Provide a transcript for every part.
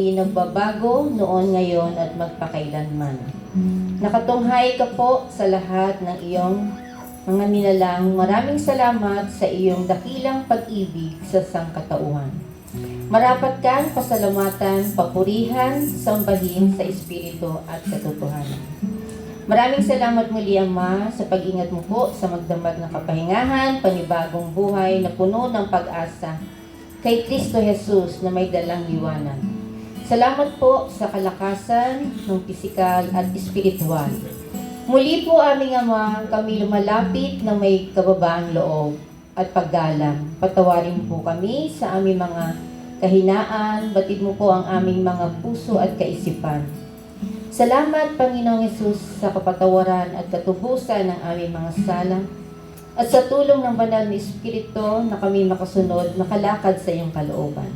Nagbabago noon, ngayon at magpakailanman. Nakatunghay ka po sa lahat ng iyong mga nilalang. Maraming salamat sa iyong dakilang pag-ibig sa sangkatauhan. Marapat kang pasalamatan, papurihan, sambahin sa Espiritu at katotohanan. Maraming salamat muli, Ama, sa pag-ingat mo po sa magdamag na kapahingahan, panibagong buhay na puno ng pag-asa kay Kristo Jesus na may dalang liwanag. Salamat po sa kalakasan ng pisikal at espiritual. Muli po aming Ama, kami lumalapit na may kababaang loob at paggalang. Patawarin po kami sa aming mga kahinaan, batid mo po ang aming mga puso at kaisipan. Salamat, Panginoong Hesus, sa kapatawaran at katubusan ng aming mga sala at sa tulong ng banal na Espiritu na kami makasunod, makalakad sa iyong kalooban.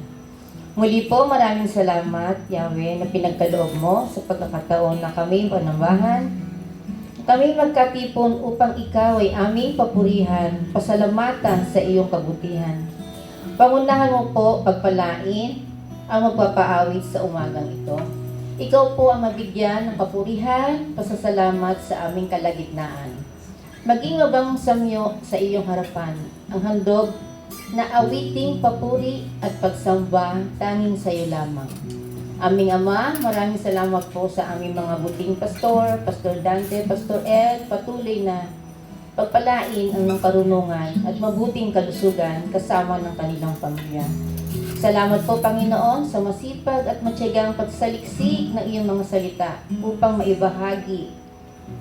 Muli po, maraming salamat, Yahweh, na pinagkaloob mo sa pagkakataon na kami panambahan. Kami magkatipon upang ikaw ay aming papurihan, pasalamatan sa iyong kabutihan. Pangunahan mo po pagpalain ang magpapaawit sa umagang ito. Ikaw po ang mabigyan ng papurihan, pasasalamat sa aming kalagitnaan. Maging mabang samyo sa iyong harapan, ang handog na awiting papuri at pagsamba tanging sa iyo lamang. Aming Ama, maraming salamat po sa aming mga buting pastor, Pastor Dante, Pastor Ed, patuloy na pagpalain ang ng karunungan at mabuting kalusugan kasama ng kanilang pamilya. Salamat po, Panginoon, sa masipag at matyagang pagsaliksik ng iyong mga salita upang maibahagi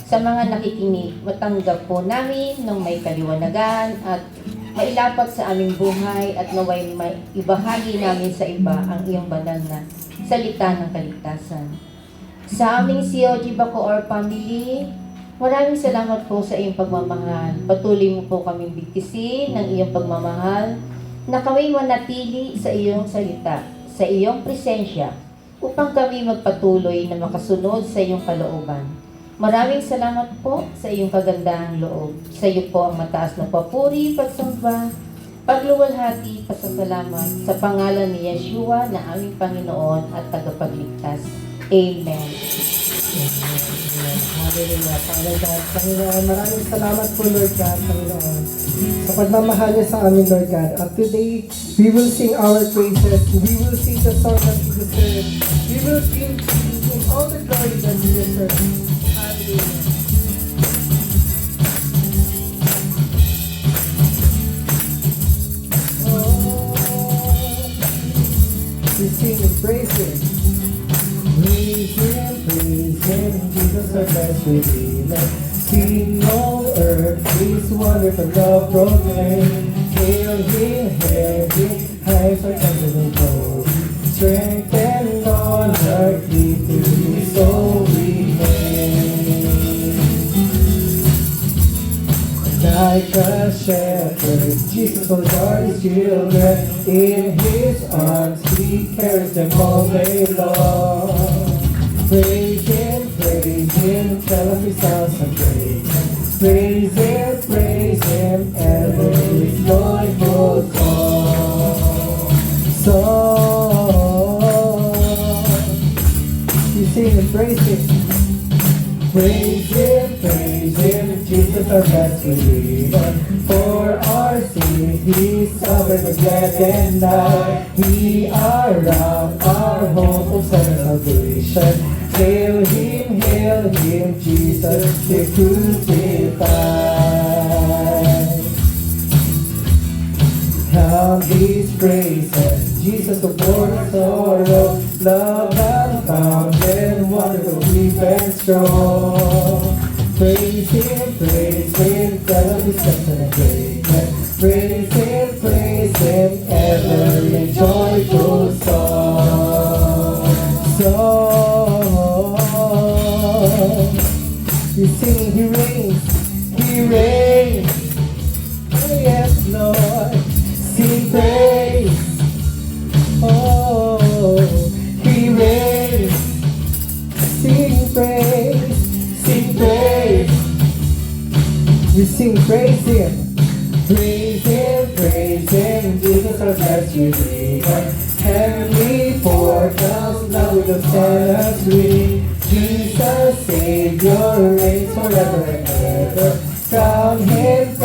sa mga nakikinig. Matanggap po namin ng may kaliwanagan at mailapat sa aming buhay at naway ibahagi namin sa iba ang iyong banal na salita ng kaligtasan. Sa aming COG Bacoor family, maraming salamat po sa iyong pagmamahal. Patuloy mo po kaming bigtisin ng iyong pagmamahal na kami manatili sa iyong salita, sa iyong presensya, upang kami magpatuloy na makasunod sa iyong kalooban. Maraming salamat po sa iyong kagandahang loob. Sa iyo po ang mataas na papuri, pagsamba, pagluwalhati, pasasalamat sa pangalan ni Yeshua na aming Panginoon at tagapagligtas. Amen. Hallelujah. Panginoon, maraming salamat po, Lord God, Panginoon, sa pagmamahal niya sa amin, Lord God. At today, we will sing our praises. We will sing the song that we deserve. We will sing all the glory that we deserve. We sing and praise Him. Praise Him, Jesus our best Redeemer. Sing on earth, His wonderful love proclaim. Hail Him, highs our temple and glory. Strength and honor, keep to His soul remain. Like a shepherd, Jesus will guard His children. In His arms He carries them all day long. Praise Him, tell of His awesome grace. Praise Him, ever His joyful song. You sing and praise Him. Praise Him, Jesus our best Redeemer. For our sins He suffered the death and died. We are round our hope of salvation. Hail Him, Jesus the crucified. Count these praises, Jesus the born of sorrow, love and found and wonderful, deep and strong. Praise Him, tell of His blessing and greatness. Praise Him, ever in joyful song. You sing, He reigns, oh yes Lord, sing praise, oh, He reigns, sing praise, we sing praise Him, Jesus our best Redeemer, heavenly forecast. will set us free. Jesus, Savior, reigns forever and ever. Crown him,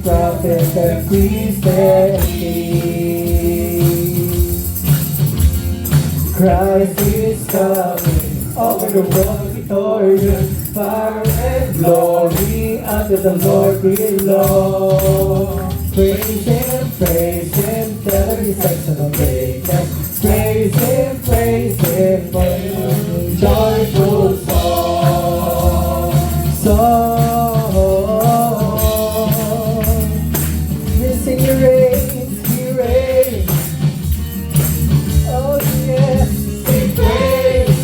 prophet and priest and king. Christ is coming, over the world victorious. Power and glory unto the Lord below. Praise him, tell every section of greatness. Praise him, for his joyful song. Listen, he reigns. Oh yeah, sing praise.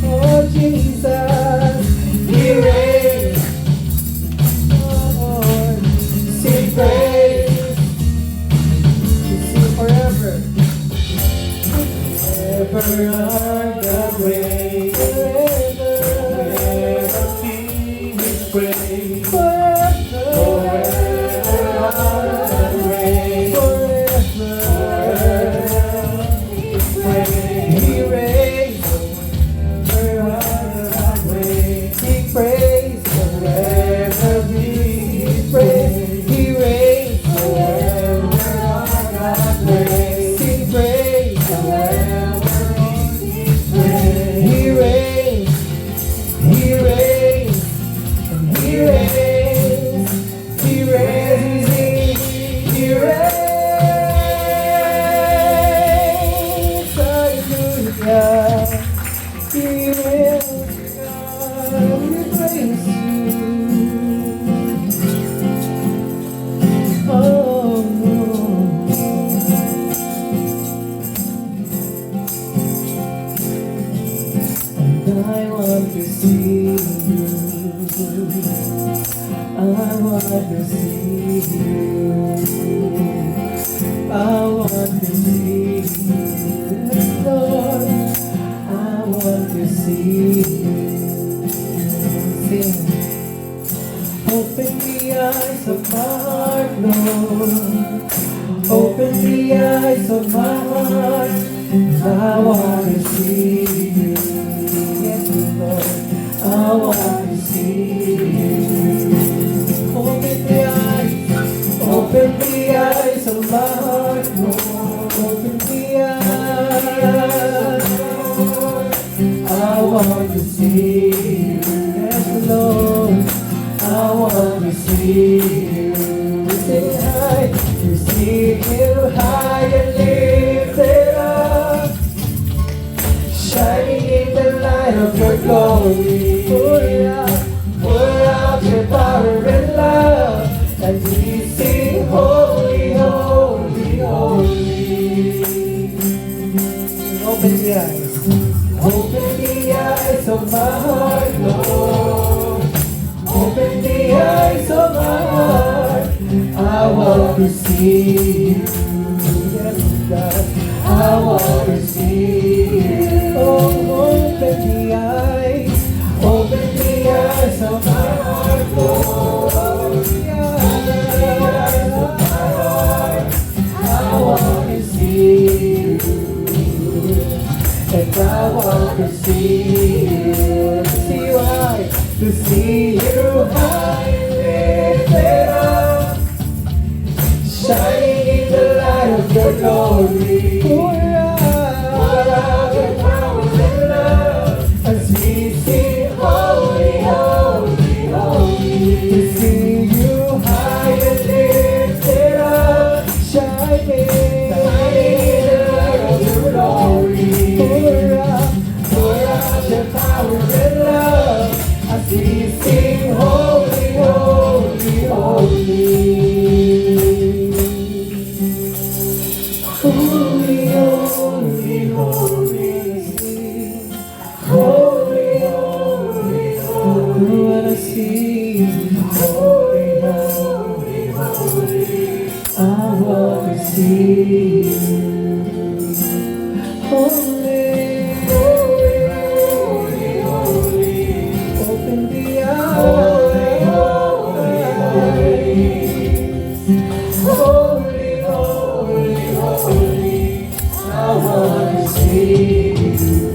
Oh Jesus, he reigns. Oh, sing praise. Sing forever. Forever are the praise. Forever sing his praise. Forever are the praise. Forever he reigns. Forever are the praise. He praise. Forever he praise. He reigns. Forever are the praise. Sing praise. Forever. He reigns, he reigns, he reigns, he reigns, he reigns, hallelujah, he reigns, God, we praise you, oh, I want to see you. I want to see you. I want to see you. Lord, I want to see you. Sing. Open the eyes of my heart, Lord. Open the eyes of my heart. I want to see you. I want to see you. Open the eyes of my heart, Lord. Open the eyes. I want to see you. Yes, Lord. I want to see you. Say hi. To see you high and lifted up, shining in the light of your glory. Pour out your power and love, and we sing holy, holy, holy. Open the eyes. Open the eyes of my heart, Lord. Open the eyes of my heart. I want to see you. Yes, God. I want to see you. Oh, open the eyes. Open the eyes of my heart, Lord. Open the eyes of my heart. I want to see you. And I want to see you. To see you high. To see you high and lifted up, shining in the light of your glory. Pour out your power and love, as we sing holy, holy, holy. To see you high and lifted up, shining in the light of your glory. Pour out your power and love, as we sing holy, holy, holy. Holy, holy, holy, holy, holy, holy. We wanna see you. Holy, holy, holy. I wanna see you. Holy, holy, holy, holy. Open the eyes. Holy, holy, holy. Holy, holy, holy. I want to see you.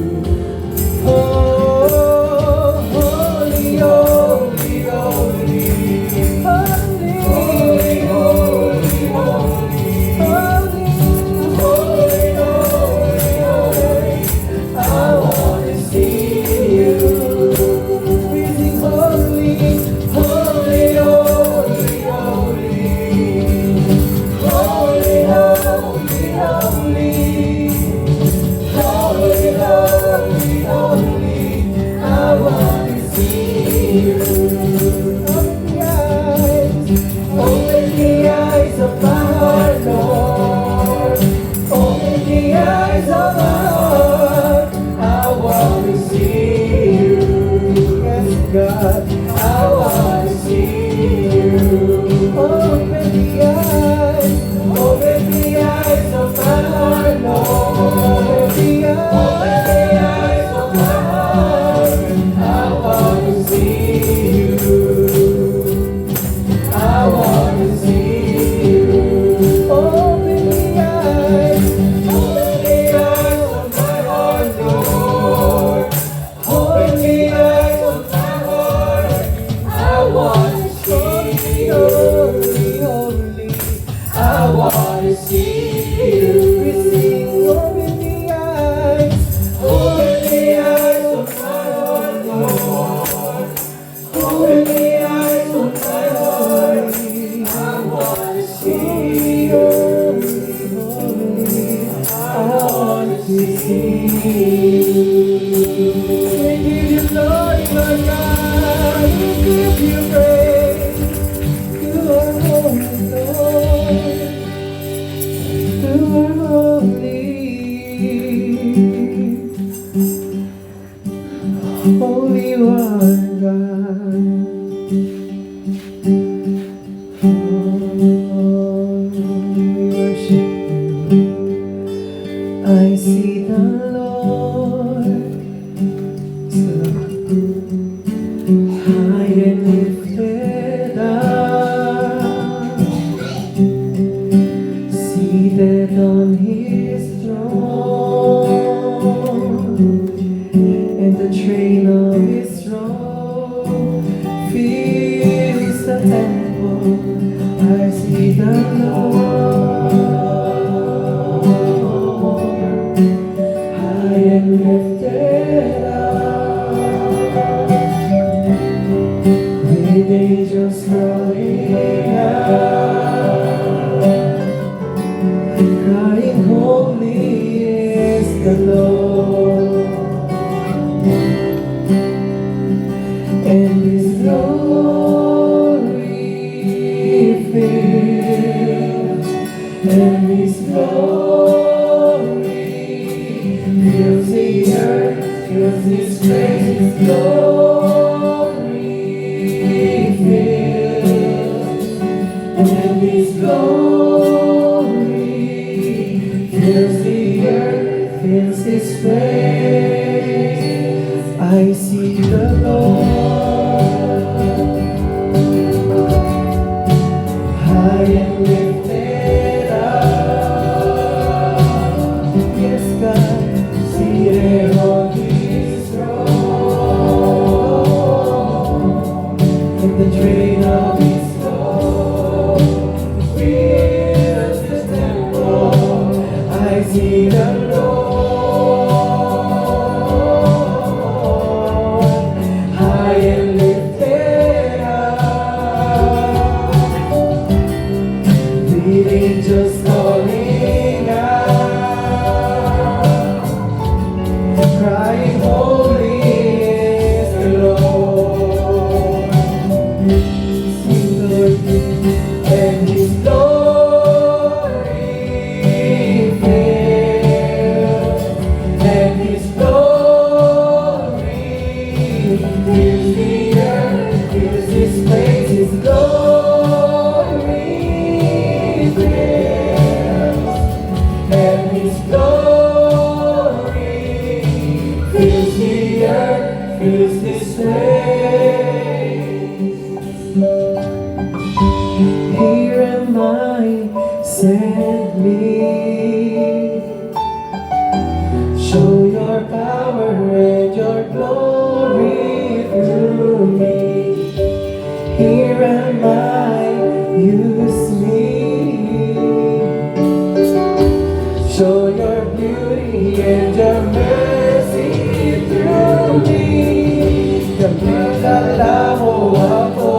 lifted up, with angels calling out, crying, holy is the Lord, and His glory fills, and His glory fills the earth, fills His praise, His glory fills, and His glory fills the earth, fills His praise. I see the Lord high and lifted up, yes God, seated on His throne, and the train of His glory fills the temple. I see the Lord high and lifted up, with angels calling out, crying, holy is the Lord. Sing the Lord, and His glory fills, and His glory fills the earth, fills His place, His glory fills, and His glory fills the earth, fills this place. Here am I, send me. Show your power and your glory through me. Here am I, use me. Show your beauty and your mercy through me. Kamilala mo ako,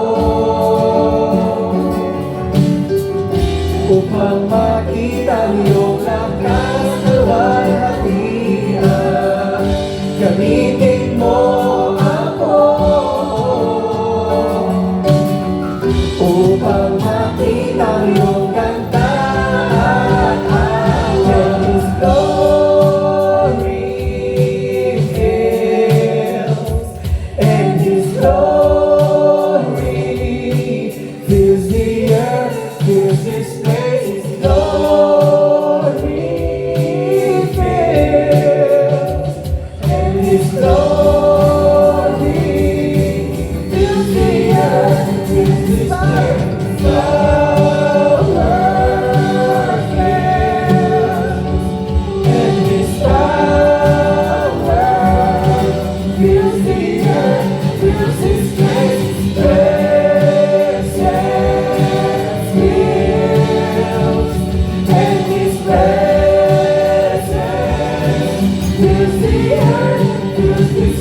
upang makita niyong lakas kalwalhatian. Gamitin mo ako upang makita niyong ganda at awan. His glory fills, and His glory fills the earth, fills this place. His glory fills, and His glory fills the earth, fills this place. Power fills, and His power fills the earth, fills this place. Presence fills, and His presence fills the earth, fills this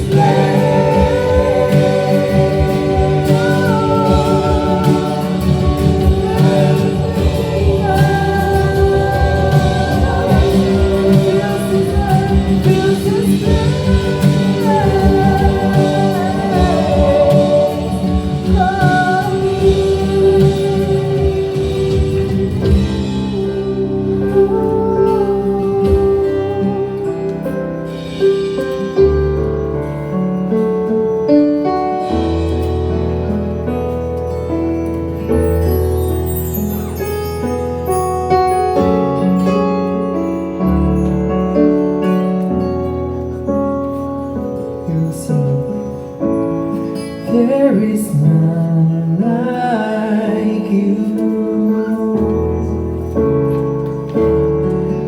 there is none like you.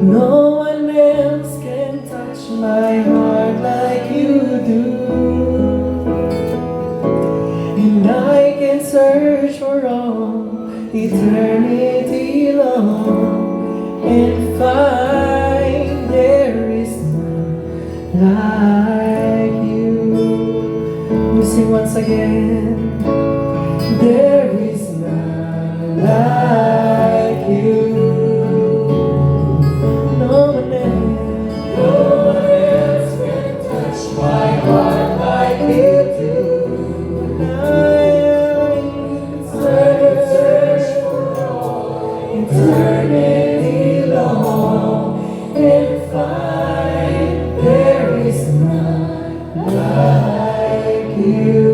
No one else can touch my heart like you do. And I can search for all eternity long and find there is none like you. We sing once again. There is none like you. No one else can touch my heart like you do. Search for all eternity long and find there is none like you.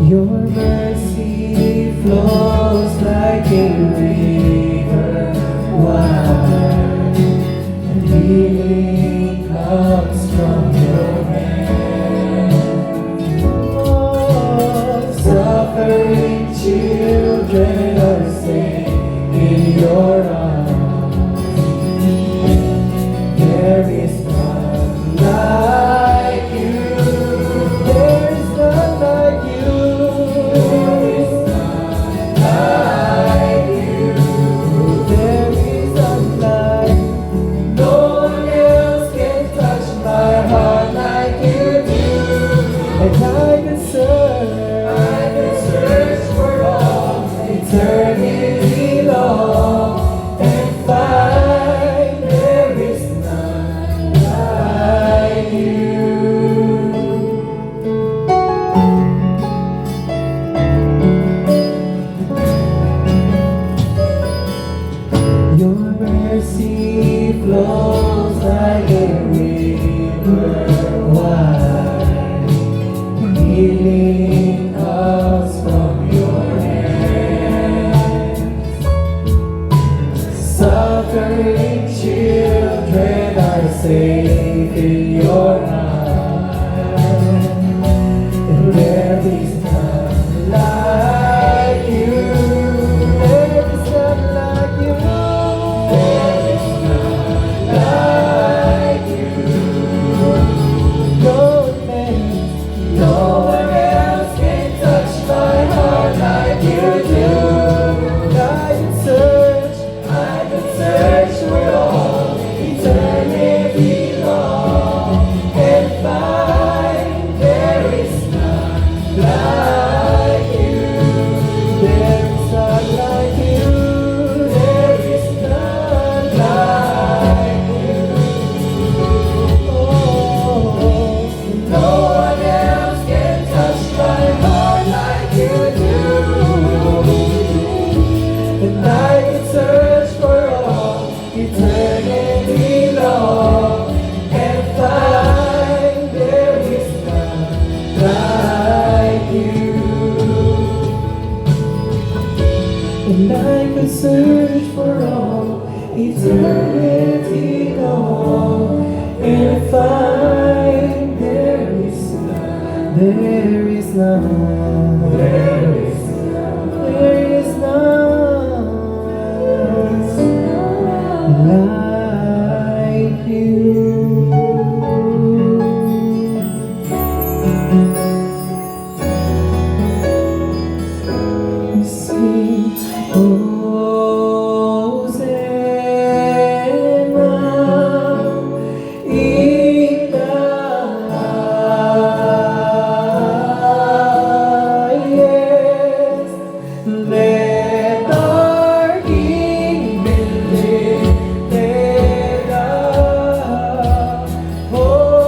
Your mercy flows like a river wide, and healing comes from your hand. Oh, suffering children are safe in your arms. There is none like you. There is none like you. There is none like you. There is none like. No one else can touch my heart like you do. And I could search for all eternity long and find there is none like you. Your mercy flows like a river wide. Healing comes from your hands. Suffering children are safe in your arms. And there is none like you. There is none like you. There is none like you. No one else can touch my heart like you do. I could search for all eternity long and find there is none like you. There is none like you. There is none like you. Oh, no one else can touch my heart like you do. And I can search for all eternity long and find there is none like you. And I could search for all eternity long and find there is none. There is none. There is none. There is none like you. We sing, Hosanna in the highest. Let our King be lifted up. Hosanna.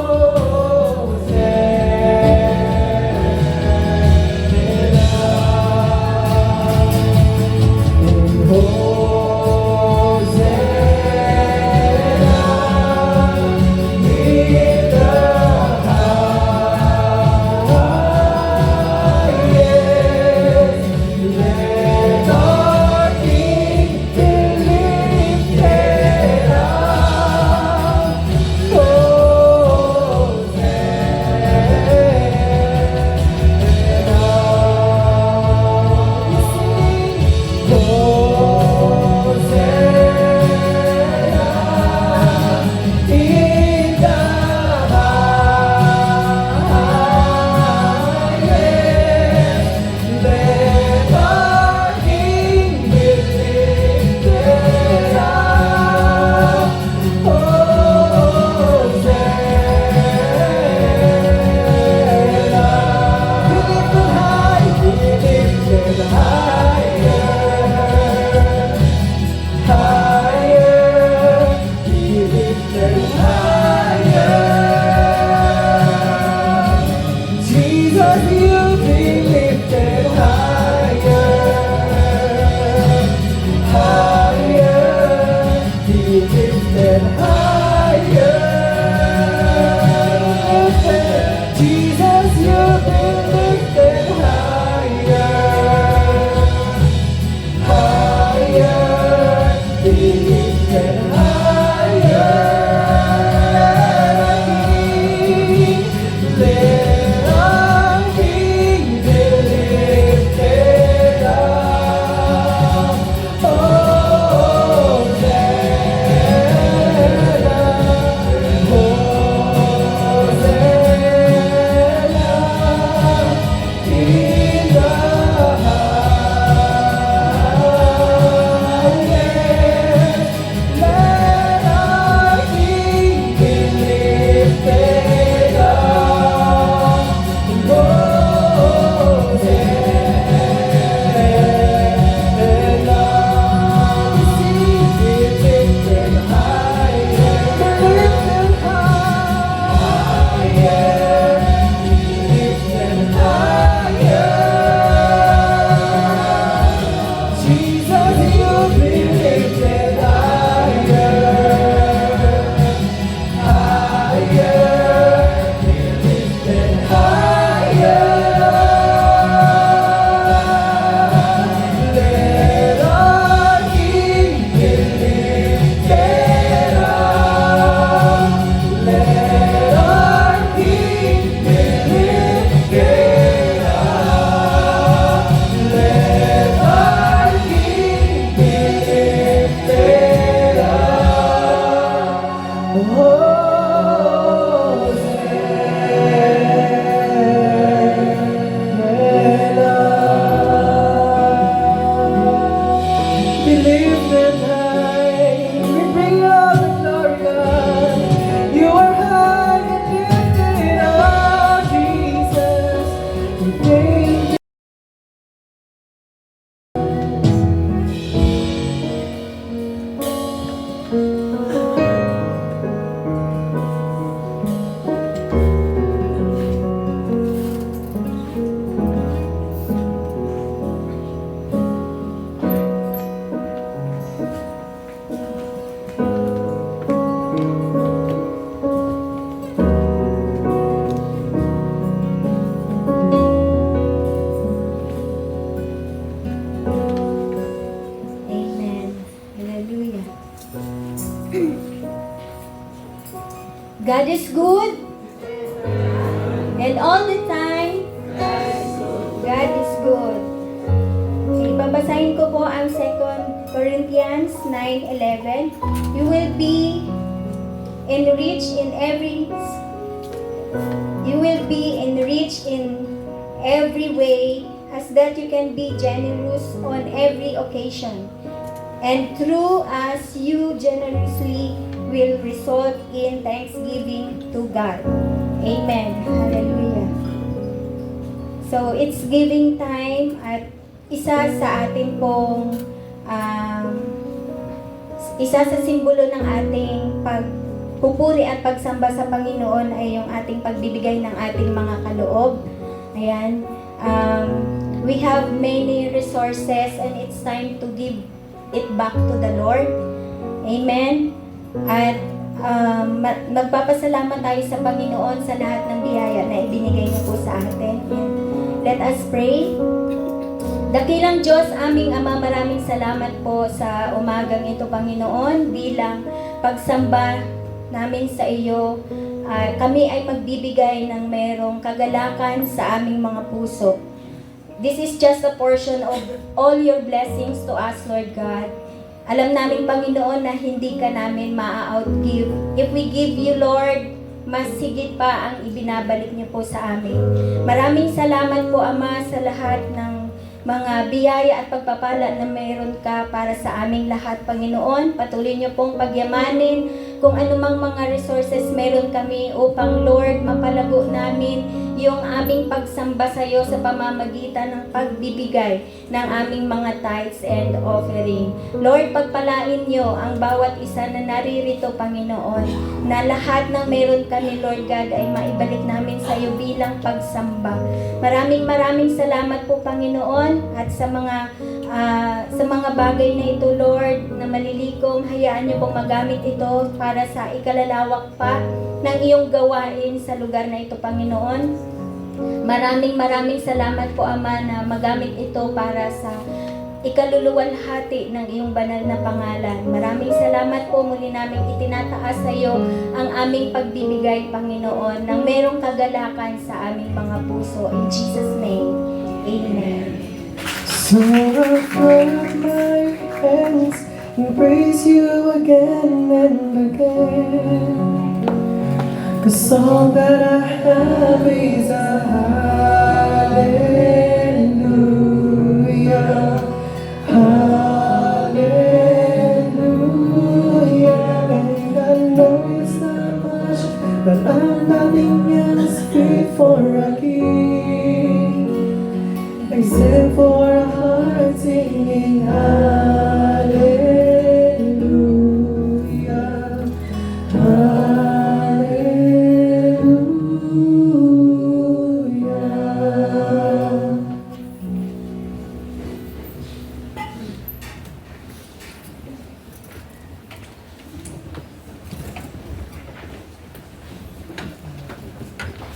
God is good. And all the time, God is good. Okay, babasahin ko po ang 2 Corinthians 9:11. You will be enriched in every way, as that you can be generous on every occasion. And through us, you generously will result in thanksgiving to God. Amen. Hallelujah. So, it's giving time at isa sa simbolo ng ating pagpupuri at pagsamba sa Panginoon ay yung ating pagbibigay ng ating mga kaloob. Ayan. We have many resources and it's time to give it back to the Lord. Amen. At magpapasalamat tayo sa Panginoon sa lahat ng biyaya na ibinigay niya po sa atin. Let us pray. Dakilang Diyos, aming Ama, maraming salamat po sa umagang ito, Panginoon, bilang pagsamba namin sa iyo. Kami ay magbibigay ng merong kagalakan sa aming mga puso. This is just a portion of all your blessings to us, Lord God. Alam namin, Panginoon, na hindi ka namin ma-outgive. If we give you, Lord, mas higit pa ang ibinabalik niyo po sa amin. Maraming salamat po, Ama, sa lahat ng mga biyaya at pagpapala na mayroon ka para sa aming lahat, Panginoon. Patuloy niyo pong pagyamanin kung anumang mga resources meron kami upang, Lord, mapalago namin yung aming pagsamba sa iyo sa pamamagitan ng pagbibigay ng aming mga tithes and offering. Lord, pagpalain niyo ang bawat isa na naririto, Panginoon, na lahat ng meron kami, Lord God, ay maibalik namin sa iyo bilang pagsamba. Maraming salamat po, Panginoon, at sa mga bagay na ito, Lord, na malilikom, hayaan niyo pong magamit ito para sa ikalalawak pa ng iyong gawain sa lugar na ito, Panginoon. Maraming salamat po, Ama, na magamit ito para sa ikaluluwalhati ng iyong banal na pangalan. Maraming salamat po, muli namin itinataas sa iyo ang aming pagbibigay, Panginoon, ng merong kagalakan sa aming mga puso. In Jesus' name, Amen. So I clap my hands and praise you again and again. 'Cause all that I have is a hallelujah, hallelujah. And I know it's not much, but I'm nothing else fit for a king, except for a heart singing hallelujah, hallelujah.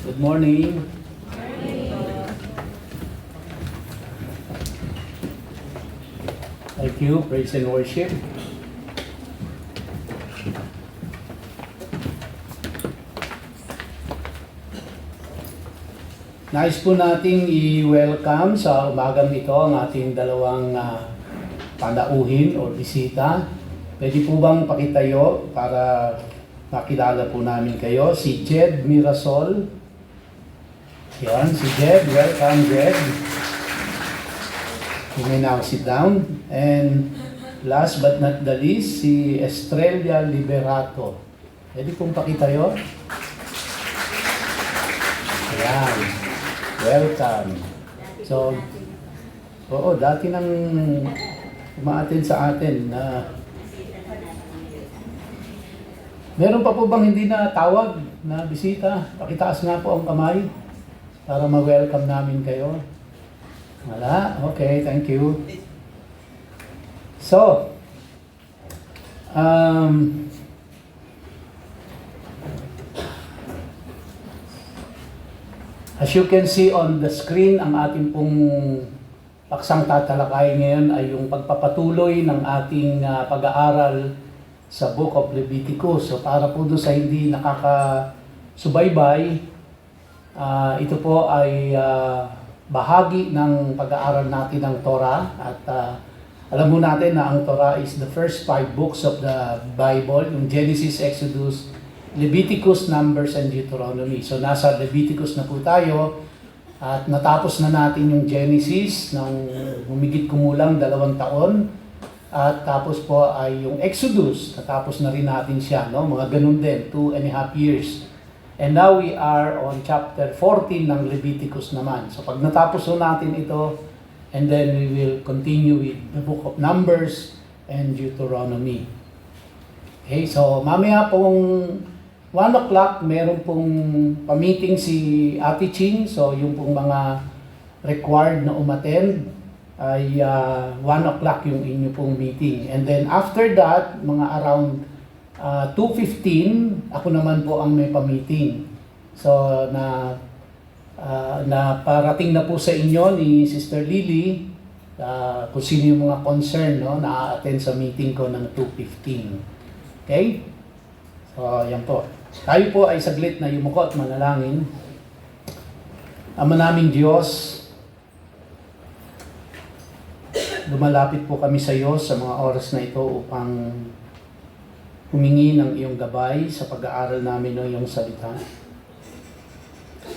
Good morning. Thank you, praise and worship. Nais po nating i-welcome sa umagang ito ang ating dalawang panauhin o bisita. Pwede po bang pakitayo para makilala po namin kayo? Si Jed Mirasol. Yan, si Jed. Welcome, Jed. You may now sit down. And last but not the least, si Estrella Liberato. Pwede pong pakitayo? Ayan. Welcome. So, oo, dati nang umaattend sa atin na meron pa po bang hindi na tawag na bisita? Pakitaas nga po ang kamay para ma-welcome namin kayo. Wala? Okay, thank you. So, as you can see on the screen, ang ating pong paksang tatalakay ngayon ay yung pagpapatuloy ng ating pag-aaral sa Book of Leviticus. So para po doon sa hindi nakakasubaybay, ito po ay bahagi ng pag-aaral natin ng Torah at alam mo natin na ang Torah is the first 5 books of the Bible, yung Genesis, Exodus, Leviticus, Numbers, and Deuteronomy. So nasa Leviticus na po tayo at natapos na natin yung Genesis ng humigit kumulang 2 taon. At tapos po ay yung Exodus, natapos na rin natin siya, no? Mga ganun din, 2.5 years. And now we are on chapter 14 ng Leviticus naman. So pag natapos po natin ito, and then we will continue with the book of Numbers and Deuteronomy. Okay, so mamaya pong 1 o'clock, meron pong pa-meeting si Ate Ching. So yung pong mga required na umattend ay 1 o'clock yung inyo pong meeting. And then after that, mga around 2:15, ako naman po ang may pa-meeting. So na parating na po sa inyo ni Sister Lily kung sino yung mga concern, no, na attend sa meeting ko ng 2:15. Okay? So yan po. Tayo po ay saglit na yumuko at manalangin. Ama naming Diyos, lumalapit po kami sa iyo sa mga oras na ito upang humingi ng iyong gabay sa pag-aaral namin ng iyong salita.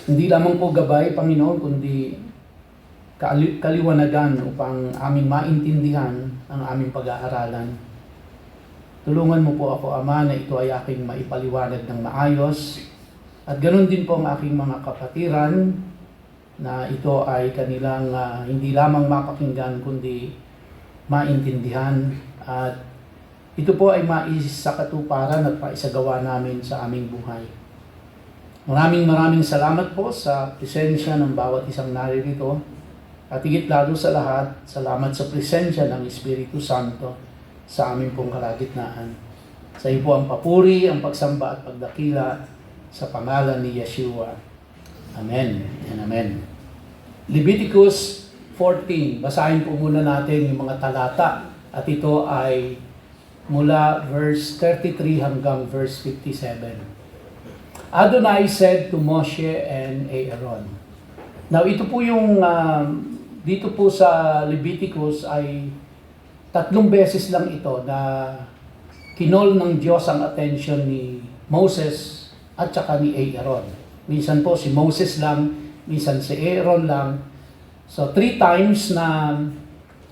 Hindi lamang po gabay, Panginoon, kundi kaliwanagan upang aming maintindihan ang aming pag-aaralan. Tulungan mo po ako, Ama, na ito ay aking maipaliwanag ng maayos at ganoon din po ang aking mga kapatiran na ito ay kanilang hindi lamang mapakinggan kundi maintindihan at ito po ay maisakatuparan at paisagawa namin sa aming buhay. Maraming salamat po sa presensya ng bawat isang naririto at higit lalo sa lahat, salamat sa presensya ng Espiritu Santo sa aming pong kalagitnaan. Sa iyo po ang papuri, ang pagsamba at pagdakila sa pangalan ni Yeshua. Amen and amen. Leviticus 14. Basahin po muna natin yung mga talata. At ito ay mula verse 33 hanggang verse 57. Adonai said to Moshe and Aaron. Now ito po yung, dito po sa Leviticus ay 3 beses lang ito na kinol ng Diyos ang attention ni Moses at saka ni Aaron. Minsan po si Moses lang, minsan si Aaron lang. So 3 times na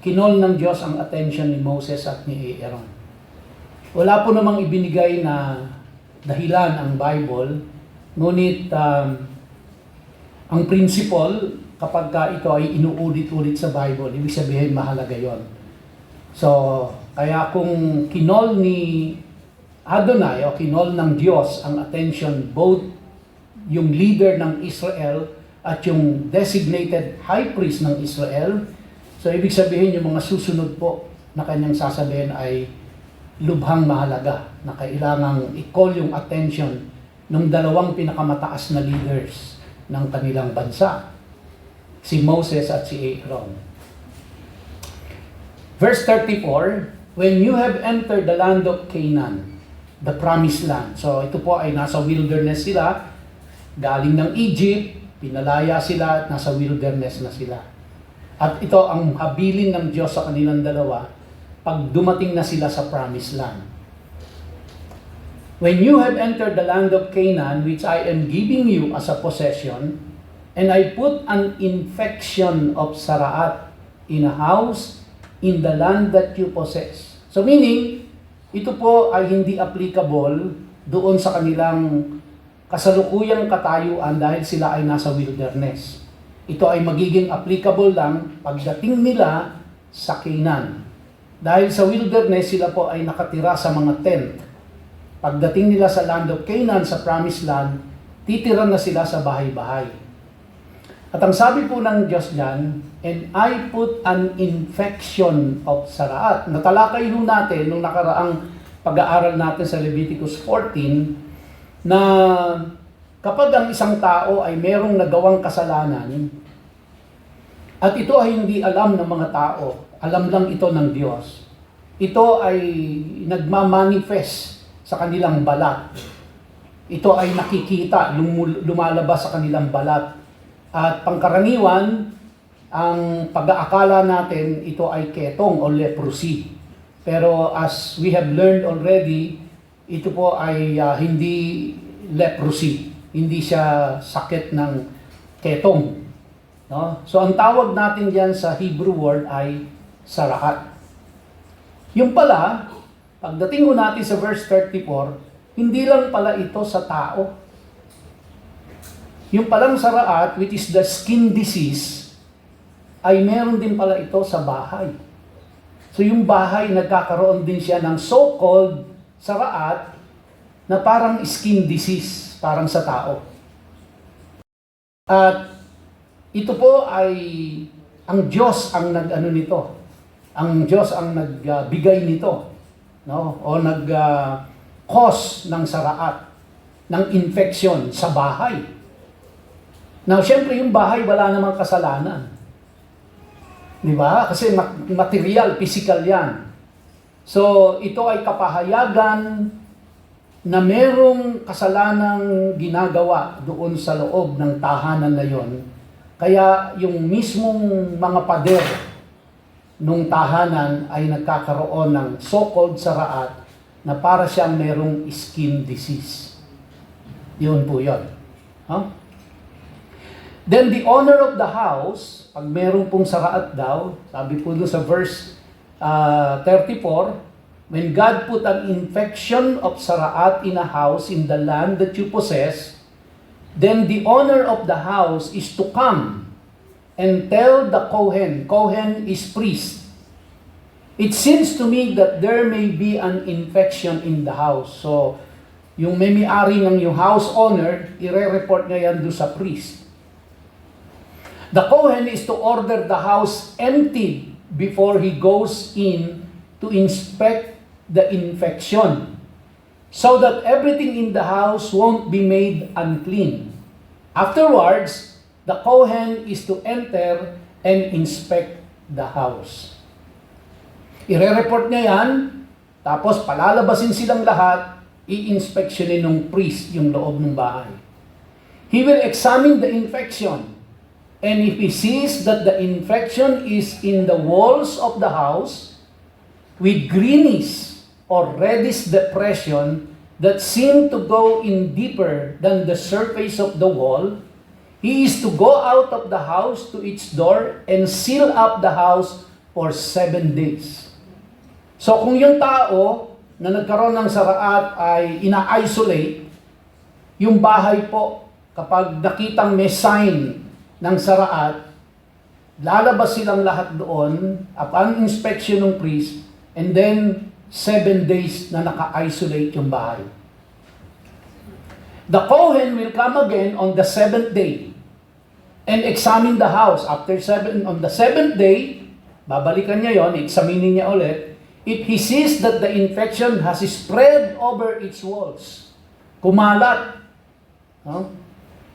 kinol ng Diyos ang attention ni Moses at ni Aaron. Wala po namang ibinigay na dahilan ang Bible, ngunit ang principle kapag ito ay inuulit-ulit sa Bible, ibig sabihin mahalaga yon. So, kaya kung kinol ni Adonai o kinol ng Diyos ang attention both yung leader ng Israel at yung designated high priest ng Israel, so ibig sabihin yung mga susunod po na kanyang sasabihin ay lubhang mahalaga na kailangang i-call yung attention ng 2 pinakamataas na leaders ng kanilang bansa, si Moses at si Aaron. Verse 34, when you have entered the land of Canaan, the promised land. So ito po ay nasa wilderness sila, galing ng Egypt, pinalaya sila at nasa wilderness na sila. At ito ang habilin ng Diyos sa kanilang dalawa pag dumating na sila sa promised land. When you have entered the land of Canaan, which I am giving you as a possession, and I put an infection of Saraat in a house in the land that you possess. So meaning, ito po ay hindi applicable doon sa kanilang kasalukuyang katayuan dahil sila ay nasa wilderness. Ito ay magiging applicable lang pagdating nila sa Canaan. Dahil sa wilderness, sila po ay nakatira sa mga tent. Pagdating nila sa land of Canaan, sa promised land, titira na sila sa bahay-bahay. At ang sabi po ng Diyos dyan, and I put an infection of Saraat. Natalakay ho natin nung nakaraang pag-aaral natin sa Leviticus 14 na kapag ang isang tao ay merong nagawang kasalanan at ito ay hindi alam ng mga tao, alam lang ito ng Diyos. ito ay nagmamanifest sa kanilang balat. Ito ay nakikita, lumalabas sa kanilang balat. At pangkaraniwan, ang pag-aakala natin, ito ay ketong o leprosy. Pero as we have learned already, ito po ay hindi leprosy. Hindi siya sakit ng ketong. No? So ang tawag natin diyan sa Hebrew word ay saraat. Yung pala, pagdating mo natin sa verse 34, hindi lang pala ito sa tao. Yung palang saraat, which is the skin disease, ay meron din pala ito sa bahay. So yung bahay, nagkakaroon din siya ng so-called saraat na parang skin disease, parang sa tao. At ito po ay ang Diyos ang nag-ano nito. Ang Diyos ang nagbigay nito, no? O cause ng saraat, ng infection sa bahay. Now, syempre yung bahay wala namang kasalanan. Di ba? Kasi material, physical yan. So, ito ay kapahayagan na merong kasalanang ginagawa doon sa loob ng tahanan na yon. Kaya yung mismong mga pader nung tahanan ay nagkakaroon ng so-called saraat na para siyang merong skin disease. Yun po yun. Huh? Then the owner of the house, pag merong pong saraat daw, sabi po doon sa verse 34, when God put an infection of saraat in a house in the land that you possess, then the owner of the house is to come and tell the Kohen. Kohen is priest. It seems to me that there may be an infection in the house. So, yung may-ari ng yung house owner, ire-report niya yan doon sa priest. The Kohen is to order the house empty before he goes in to inspect the infection, so that everything in the house won't be made unclean. Afterwards, the Kohen is to enter and inspect the house. Ire-report niya yan, tapos palalabasin silang lahat, i-inspectionin ng priest yung loob ng bahay. He will examine the infection, and if he sees that the infection is in the walls of the house, with greenish or reddish depression that seem to go in deeper than the surface of the wall, he is to go out of the house to its door and seal up the house for 7 days. So kung yung tao na nagkaroon ng saraat ay ina-isolate, yung bahay po, kapag nakitang may sign ng saraat, lalabas silang lahat doon upon inspection ng priest, and then 7 days na naka-isolate yung bahay. The Kohen will come again on the 7th day and examine the house. On the 7th day, babalikan niya yon, examinin niya ulit. If he sees that the infection has spread over its walls, kumalat,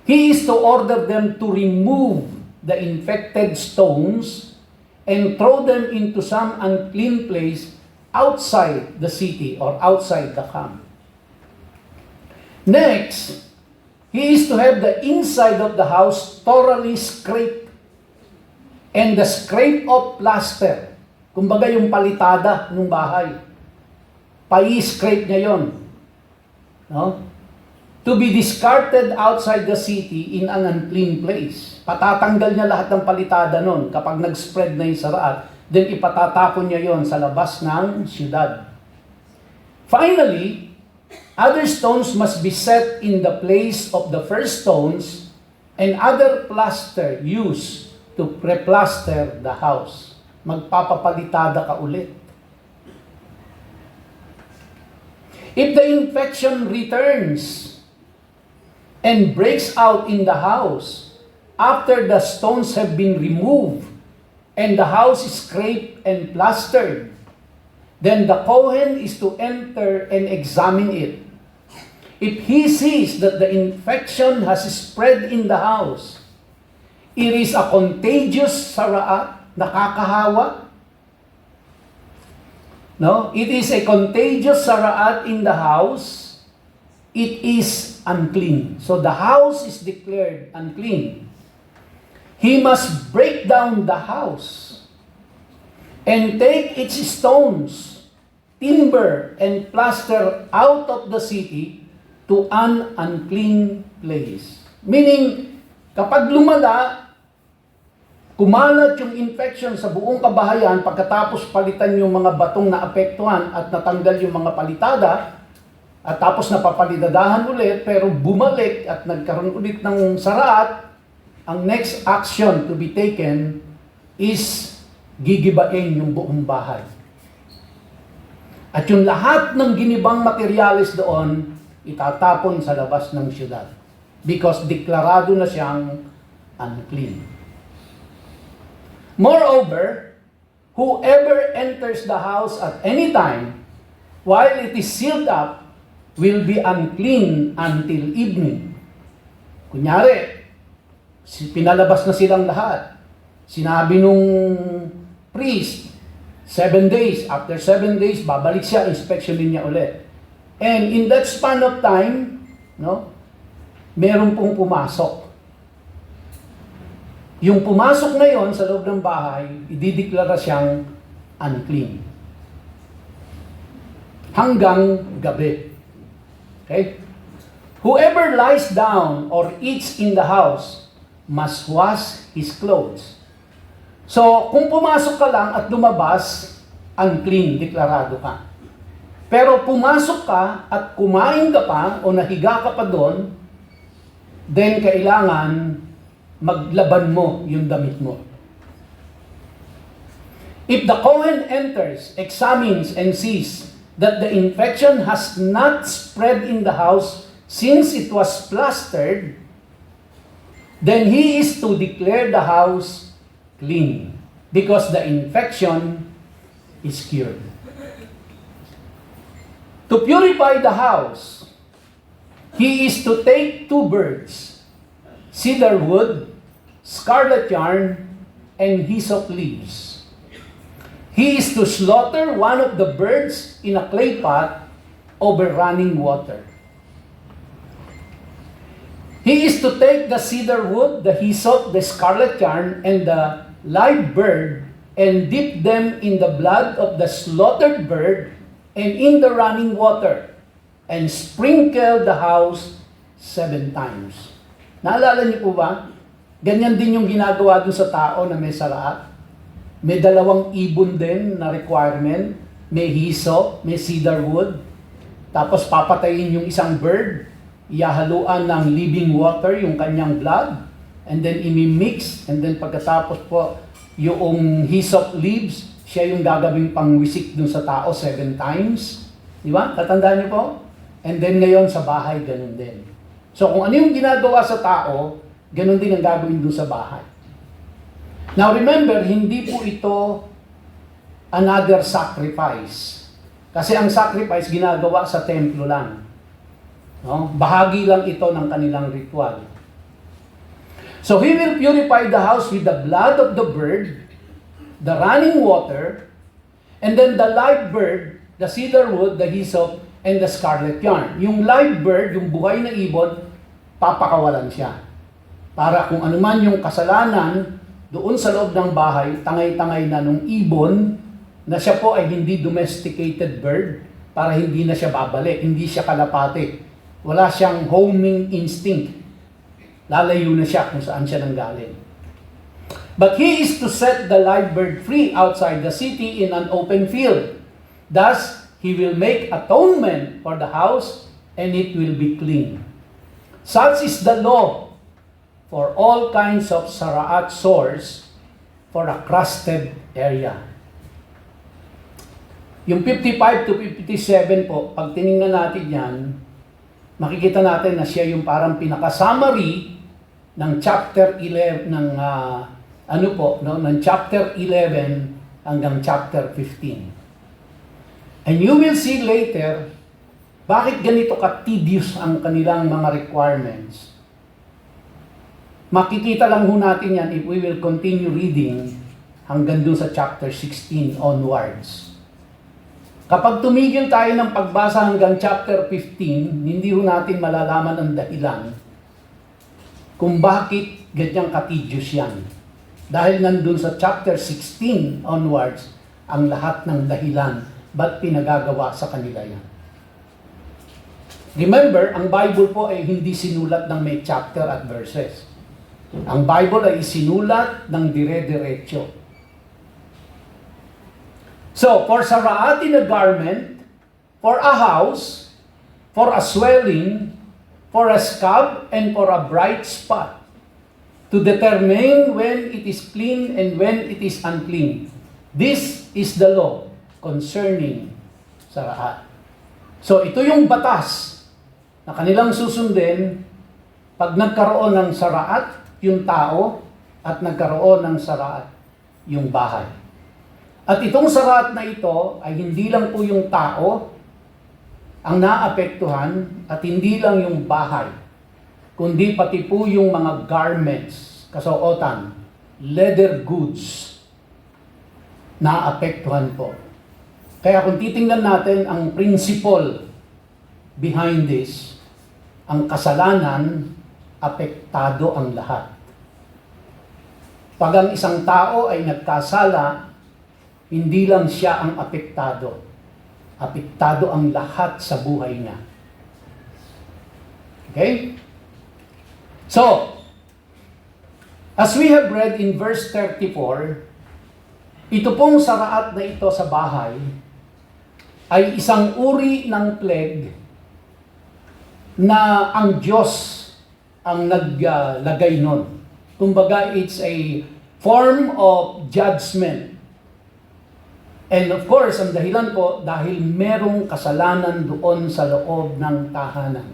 he is to order them to remove the infected stones and throw them into some unclean place outside the city or outside the camp. Next, he is to have the inside of the house thoroughly scraped, and the scrape of plaster, kumbaga yung palitada ng bahay, pai-scrape niya yun. No? To be discarded outside the city in an unclean place. Patatanggal niya lahat ng palitada nun kapag nag-spread na yung saraat, then ipatatapon niya yon sa labas ng siyudad. Finally, other stones must be set in the place of the first stones, and other plaster used to replaster the house. Magpapapalitada ka ulit. If the infection returns and breaks out in the house after the stones have been removed and the house is scraped and plastered, then the Kohen is to enter and examine it. If he sees that the infection has spread in the house, it is a contagious saraat, nakakahawa, No? It is a contagious saraat in the house. It is unclean. So the house is declared unclean. He must break down the house and take its stones, timber, and plaster out of the city to an unclean place. Meaning, kapag lumala, kumalat yung infection sa buong kabahayan, pagkatapos palitan yung mga batong na apektuhan at natanggal yung mga palitada, at tapos napapalidadahan ulit, pero bumalik at nagkaroon ulit ng saraat, ang next action to be taken is gigibain yung buong bahay. At yung lahat ng ginibang materyales doon, itatapon sa labas ng syudad. Because deklarado na siyang unclean. Moreover, whoever enters the house at any time, while it is sealed up, will be unclean until evening. Kunyari, pinalabas na silang lahat. Sinabi nung priest, 7 days. After 7 days, babalik siya, inspectionin niya ulit. And in that span of time, no, meron pong pumasok. Yung pumasok na yon sa loob ng bahay, idideklara siyang unclean. Hanggang gabi. Okay? Whoever lies down or eats in the house must wash his clothes. So, kung pumasok ka lang at lumabas, unclean, deklarado ka. Pero pumasok ka at kumain ka pa o nahiga ka pa doon, then kailangan maglaban mo yung damit mo. If the Kohen enters, examines, and sees that the infection has not spread in the house since it was plastered, then he is to declare the house clean, because the infection is cured. To purify the house, he is to take 2 birds, cedar wood, scarlet yarn, and hyssop leaves. He is to slaughter one of the birds in a clay pot over running water. He is to take the cedar wood, the hyssop, the scarlet yarn, and the live bird, and dip them in the blood of the slaughtered bird and in the running water, and sprinkle the house 7 times. Naalala niyo po ba? Ganyan din yung ginagawa dun sa tao na may saraat. May 2 ibon din na requirement. May hyssop, may cedar wood. Tapos papatayin yung isang bird. Ihahaluan ng living water yung kanyang blood. And then imimix. And then pagkatapos po, yung hyssop leaves, siya yung gagawing pangwisik dun sa tao 7 times. Di ba? Tatandaan niyo po? And then ngayon sa bahay, ganun din. So kung ano yung ginagawa sa tao, ganun din ang gagawin dun sa bahay. Now remember, hindi po ito another sacrifice. Kasi ang sacrifice ginagawa sa templo lang. No? Bahagi lang ito ng kanilang ritual. So he will purify the house with the blood of the bird, the running water, and then the live bird, the cedar wood, the hyssop, and the scarlet yarn. Yung live bird, yung buhay na ibon, papakawalan siya. Para kung anuman yung kasalanan doon sa loob ng bahay, tangay-tangay na nung ibon, na siya po ay hindi domesticated bird, para hindi na siya babalik, hindi siya kalapate. Wala siyang homing instinct. Lalayo na siya kung saan siya nanggaling. But he is to set the live bird free outside the city in an open field. Thus, he will make atonement for the house, and it will be clean. Such is the law for all kinds of saraat sores for a crusted area. Yung 55 to 57 po, pag tinignan natin yan, makikita natin na siya yung parang pinaka-summary ng chapter 11 ng ng chapter 11 hanggang chapter 15. And you will see later bakit ganito ka-tedious ang kanilang mga requirements. Makikita lang ho natin yan if we will continue reading hanggang dun sa chapter 16 onwards. Kapag tumigil tayo ng pagbasa hanggang chapter 15, hindi ho natin malalaman ang dahilan kung bakit ganyang katidyos yan. Dahil nandun sa chapter 16 onwards, ang lahat ng dahilan ba't pinagagawa sa kanila yan. Remember, ang Bible po ay hindi sinulat ng may chapter at verses. Ang Bible ay sinulat ng dire-diretso. So, for saraat in a garment, for a house, for a swelling, for a scab, and for a bright spot, to determine when it is clean and when it is unclean. This is the law concerning saraat. So, ito yung batas na kanilang susundin pag nagkaroon ng saraat yung tao at nagkaroon ng saraat yung bahay. At itong saraat na ito ay hindi lang po yung tao ang naapektuhan at hindi lang yung bahay, kundi pati po yung mga garments, kasuotan, leather goods, naapektuhan po. Kaya kung titingnan natin ang principle behind this, ang kasalanan, apektado ang lahat. Pag ang isang tao ay nagkasala, hindi lang siya ang apektado. Apektado ang lahat sa buhay niya. Okay? So, as we have read in verse 34, ito pong saraat na ito sa bahay ay isang uri ng plague na ang Diyos ang naglagay nun. Kumbaga, it's a form of judgment. And of course, ang dahilan po, dahil merong kasalanan doon sa loob ng tahanan.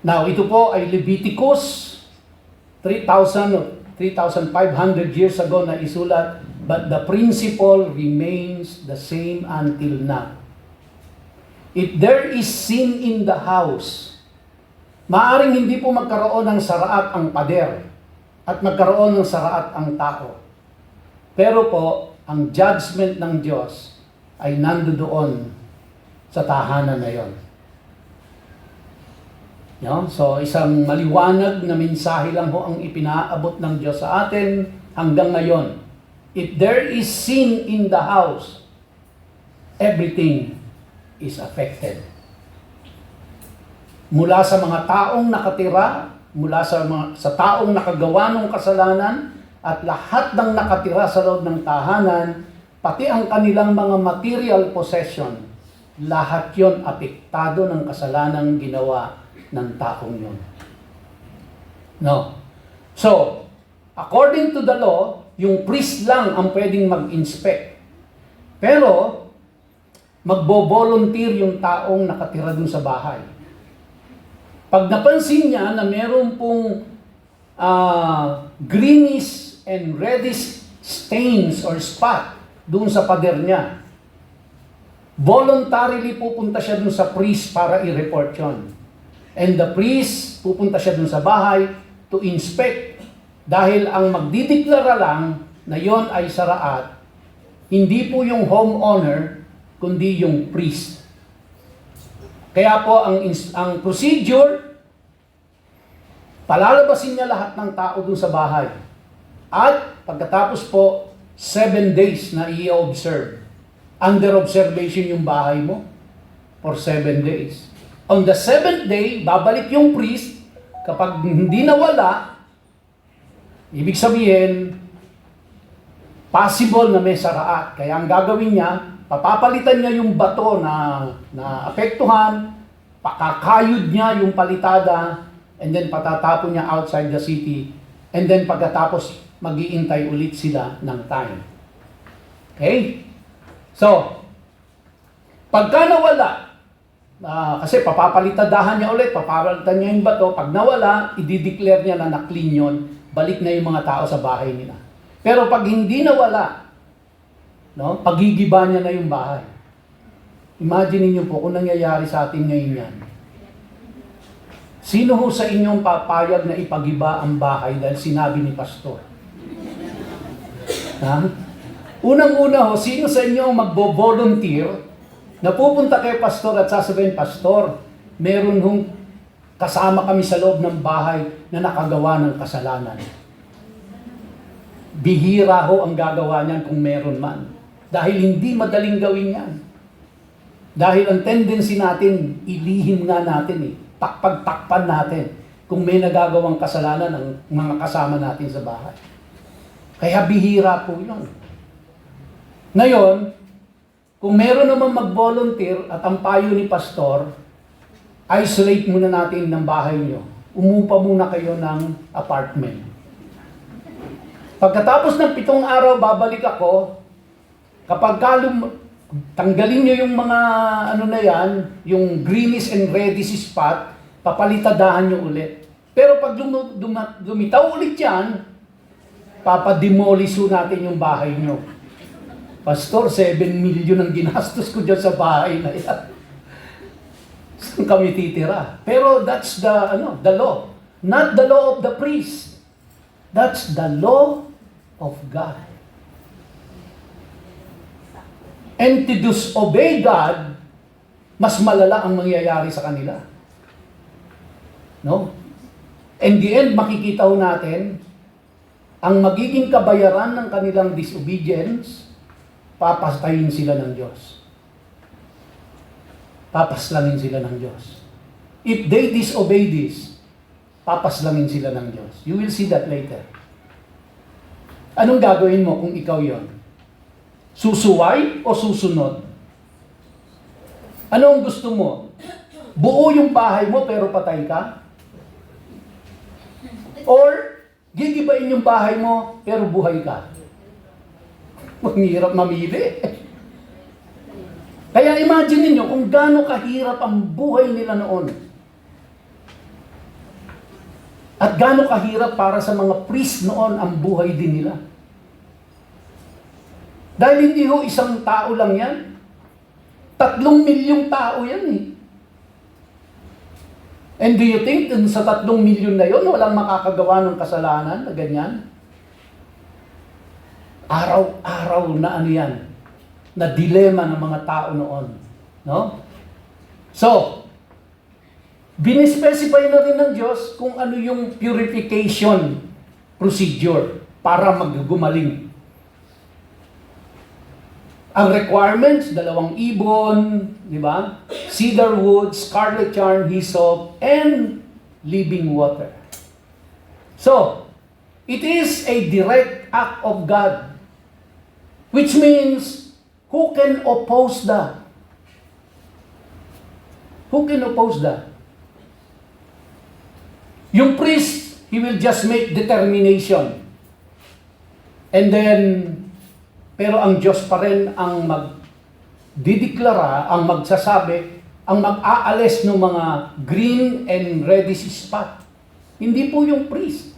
Now, ito po ay Leviticus 3,500 years ago na isulat, but the principle remains the same until now. If there is sin in the house, maaring hindi po magkaroon ng saraat ang pader at magkaroon ng saraat ang tao. Pero po, ang judgment ng Diyos ay nandoon sa tahanan na yon. So, isang maliwanag na mensahe lang ho ang ipinaabot ng Diyos sa atin hanggang ngayon. If there is sin in the house, everything is affected. Mula sa mga taong nakatira, mula sa taong nakagawa ng kasalanan, at lahat ng nakatira sa loob ng tahanan, pati ang kanilang mga material possession, lahat yon apektado ng kasalanang ginawa ng taong yon. No. So, according to the law, yung priest lang ang pwedeng mag-inspect. Pero, magbo-volunteer yung taong nakatira dun sa bahay. Pag napansin niya na meron pong greenish and reddish stains or spot doon sa pader niya, voluntarily pupunta siya doon sa priest para i-report yun. And the priest pupunta siya doon sa bahay to inspect, dahil ang magdideklara lang na yon ay saraat, hindi po yung homeowner, kundi yung priest. Kaya po ang procedure, palalabasin niya lahat ng tao doon sa bahay. At pagkatapos po, 7 days na i-observe. Under observation yung bahay mo for 7 days. On the 7th day, babalik yung priest. Kapag hindi nawala, ibig sabihin, possible na may saraat. Kaya ang gagawin niya, papapalitan niya yung bato na apektuhan, pakakayod niya yung palitada, and then patatapon niya outside the city, and then pagkatapos, mag-iintay ulit sila ng time. Okay? So, pagka nawala, kasi papapalitadahan niya ulit, papapalitan niya yung bato, pag nawala, i-declare niya na na-clean yun, balik na yung mga tao sa bahay nila. Pero pag hindi nawala, no, pagigiba niya na yung bahay. Imagine niyo po kung nangyayari sa atin ngayon yan. Sino ho sa inyong papayag na ipagiba ang bahay dahil sinabi ni pastor? Ha? Unang-una ho, sino sa inyo ang magbo-volunteer na pupunta kay pastor at sasabihin, Pastor, meron hong kasama kami sa loob ng bahay na nakagawa ng kasalanan. Bihira ho ang gagawa niyan kung meron man. Dahil hindi madaling gawin yan. Dahil ang tendency natin, ilihim nga natin eh. Takpan natin kung may nagagawang kasalanan ng mga kasama natin sa bahay. Kaya bihira po yun. Ngayon, kung meron naman mag-volunteer at ang payo ni pastor, isolate muna natin ng bahay nyo. Umupa muna kayo ng apartment. Pagkatapos ng 7 araw, babalik ako. Kapag tanggalin nyo yung mga ano na yan, yung greenish and reddish spot, papalitadahan nyo ulit. Pero pag lumitaw ulit yan, papademolish natin yung bahay nyo. Pastor, 7 million ang ginastos ko dyan sa bahay na yan. Saan kami titira? Pero that's the law. Not the law of the priest. That's the law of God. And to disobey God, mas malala ang mangyayari sa kanila. No? In the end, makikita ho natin, ang magiging kabayaran ng kanilang disobedience, papastayin sila ng Diyos. Papaslangin sila ng Diyos. If they disobey this, papaslangin sila ng Diyos. You will see that later. Anong gagawin mo kung ikaw yon? Susuway o susunod? Ano ang gusto mo? Buo yung bahay mo pero patay ka? Or gigibain yung bahay mo pero buhay ka? Mahirap mamili. Kaya imagine niyo kung gaano kahirap ang buhay nila noon. At gaano kahirap para sa mga priest noon ang buhay din nila. Dahil hindi ho isang tao lang yan. 3 milyong tao yan eh. And do you think sa 3 milyon na yon walang makakagawa ng kasalanan na ganyan? Araw-araw na ano yan, na dilema ng mga tao noon. No? So, binispecify na rin ng Diyos kung ano yung purification procedure para maggumaling. Ang requirements, 2 ibon, di ba? Cedar wood, scarlet yarn, hyssop, and living water. So, it is a direct act of God. Which means, who can oppose that? Who can oppose that? Yung priest, he will just make determination. And then, pero ang Diyos pa rin ang magdideklara, ang magsasabi, ang mag-aalis ng mga green and reddish spot. Hindi po yung priest.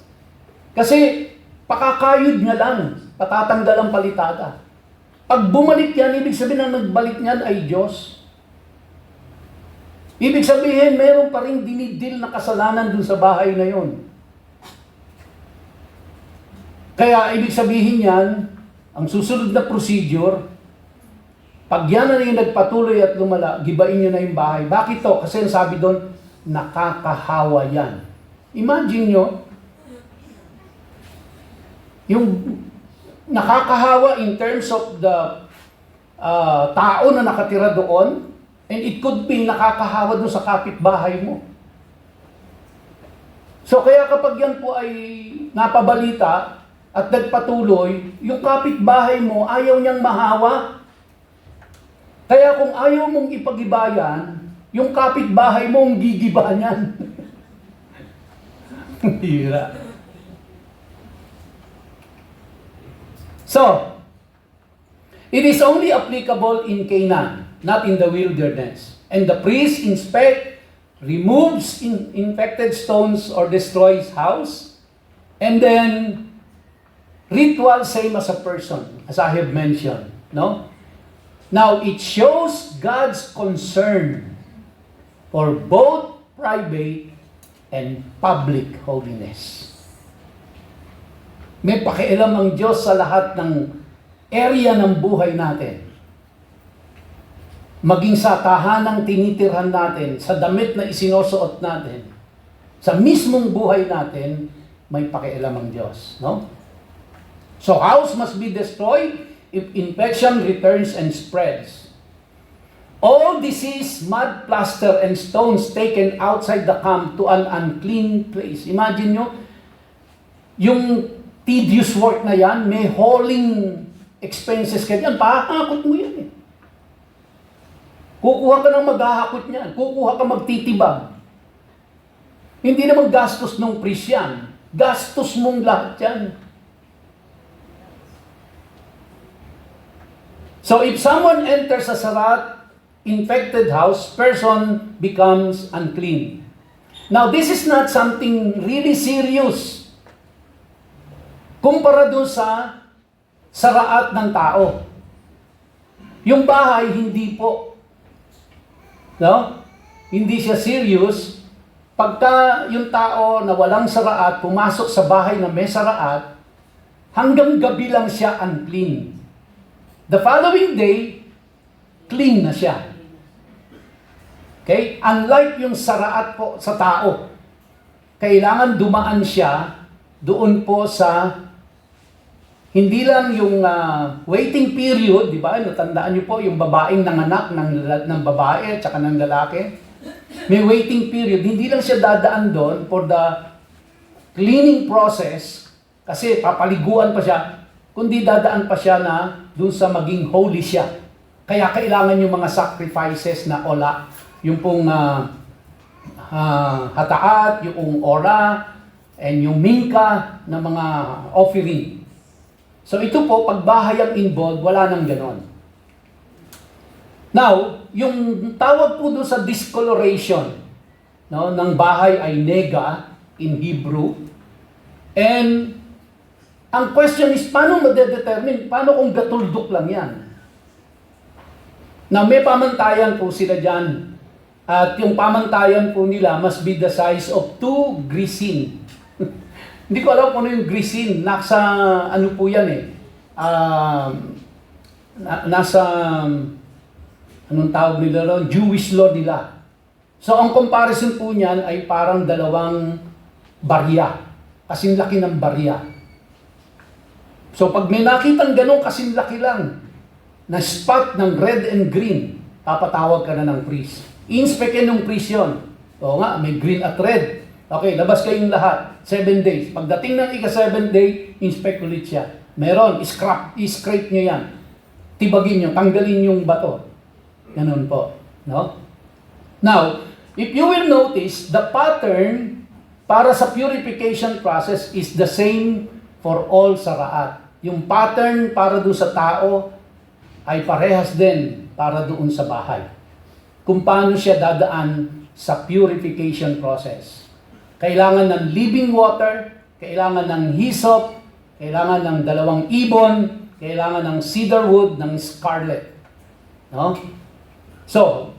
Kasi, pakakayod niya lang, patatanggal ang palitada. Pag bumalik yan, ibig sabihin na nagbalik niyan ay Diyos. Ibig sabihin, meron pa rin dinidil na kasalanan dun sa bahay na yon. Kaya, ibig sabihin yan, ang susunod na procedure, pag yan na yung nagpatuloy at lumala, gibain nyo na yung bahay. Bakit to? Kasi sabi doon, nakakahawa yan. Imagine nyo, yung nakakahawa in terms of the tao na nakatira doon, and it could be nakakahawa doon sa kapitbahay mo. So kaya kapag yan po ay napabalita at nagpatuloy, yung kapitbahay mo ayaw niyang mahawa. Kaya kung ayaw mong ipagibayan, yung kapitbahay mo ang gigiba niyan. Hira. So, it is only applicable in Canaan, not in the wilderness. And the priest removes infected stones or destroys house, and then ritual same as a person, as I have mentioned. No? Now, it shows God's concern for both private and public holiness. May pakialam ang Diyos sa lahat ng area ng buhay natin, maging sa tahanang tinitirhan natin, sa damit na isinusuot natin, sa mismong buhay natin, may pakialam ang Diyos. No? So, house must be destroyed if infection returns and spreads. All disease, mud, plaster, and stones taken outside the camp to an unclean place. Imagine nyo, yung tedious work na yan, may hauling expenses ka dyan, pahakot mo yan eh. Kukuha ka ng maghahakot niyan, kukuha ka magtitibag. Hindi naman gastos ng priest yan, gastos mong lahat yan. So if someone enters a sarat, infected house, person becomes unclean. Now, this is not something really serious kumpara doon sa saraat ng tao. Yung bahay, hindi po. No? Hindi siya serious. Pagka yung tao na walang saraat, pumasok sa bahay na may saraat, hanggang gabi lang siya unclean. The following day, clean na siya. Okay? Unlike yung saraat po sa tao, kailangan dumaan siya doon po sa hindi lang yung waiting period, di ba? Natandaan niyo po yung babaeng nanganak ng babae at saka ng lalaki. May waiting period. Hindi lang siya dadaan doon for the cleaning process kasi papaliguan pa siya, kundi dadaan pa siya na doon sa maging holy siya. Kaya kailangan yung mga sacrifices na ola, yung pong hataat, yung ora, and yung mingka na mga offering. So ito po, pag bahay ang involved, wala nang ganon. Now, yung tawag po doon sa discoloration, no, ng bahay ay nega in Hebrew. And ang question is, paano madedetermine? Paano kung gatuldok lang yan? Na may pamantayan po sila dyan. At yung pamantayan po nila must be the size of 2 grisin. Hindi ko alam kung ano yung grisin. Nasa, ano po yan eh. Nasa, anong tawag nila ron? Jewish law nila. So, ang comparison po niyan ay parang 2 barya. Kasing laki ng barya. So, pag may nakitang ganun kasing laki lang, na spot ng red and green, papatawag ka na ng priest. Inspectin ng priest yun. Oo nga, may green at red. Okay, labas kayong lahat. 7 days. Pagdating ng ika-7 day, inspect ulit siya. Meron, i-scrape nyo yan. Tibagin nyo, tanggalin yung bato. Ganun po. No? Now, if you will notice, the pattern para sa purification process is the same for all saraat. Yung pattern para doon sa tao ay parehas din para doon sa bahay. Kung paano siya dadaan sa purification process. Kailangan ng living water, kailangan ng hyssop, kailangan ng 2 ibon, kailangan ng cedar wood, ng scarlet. No? So,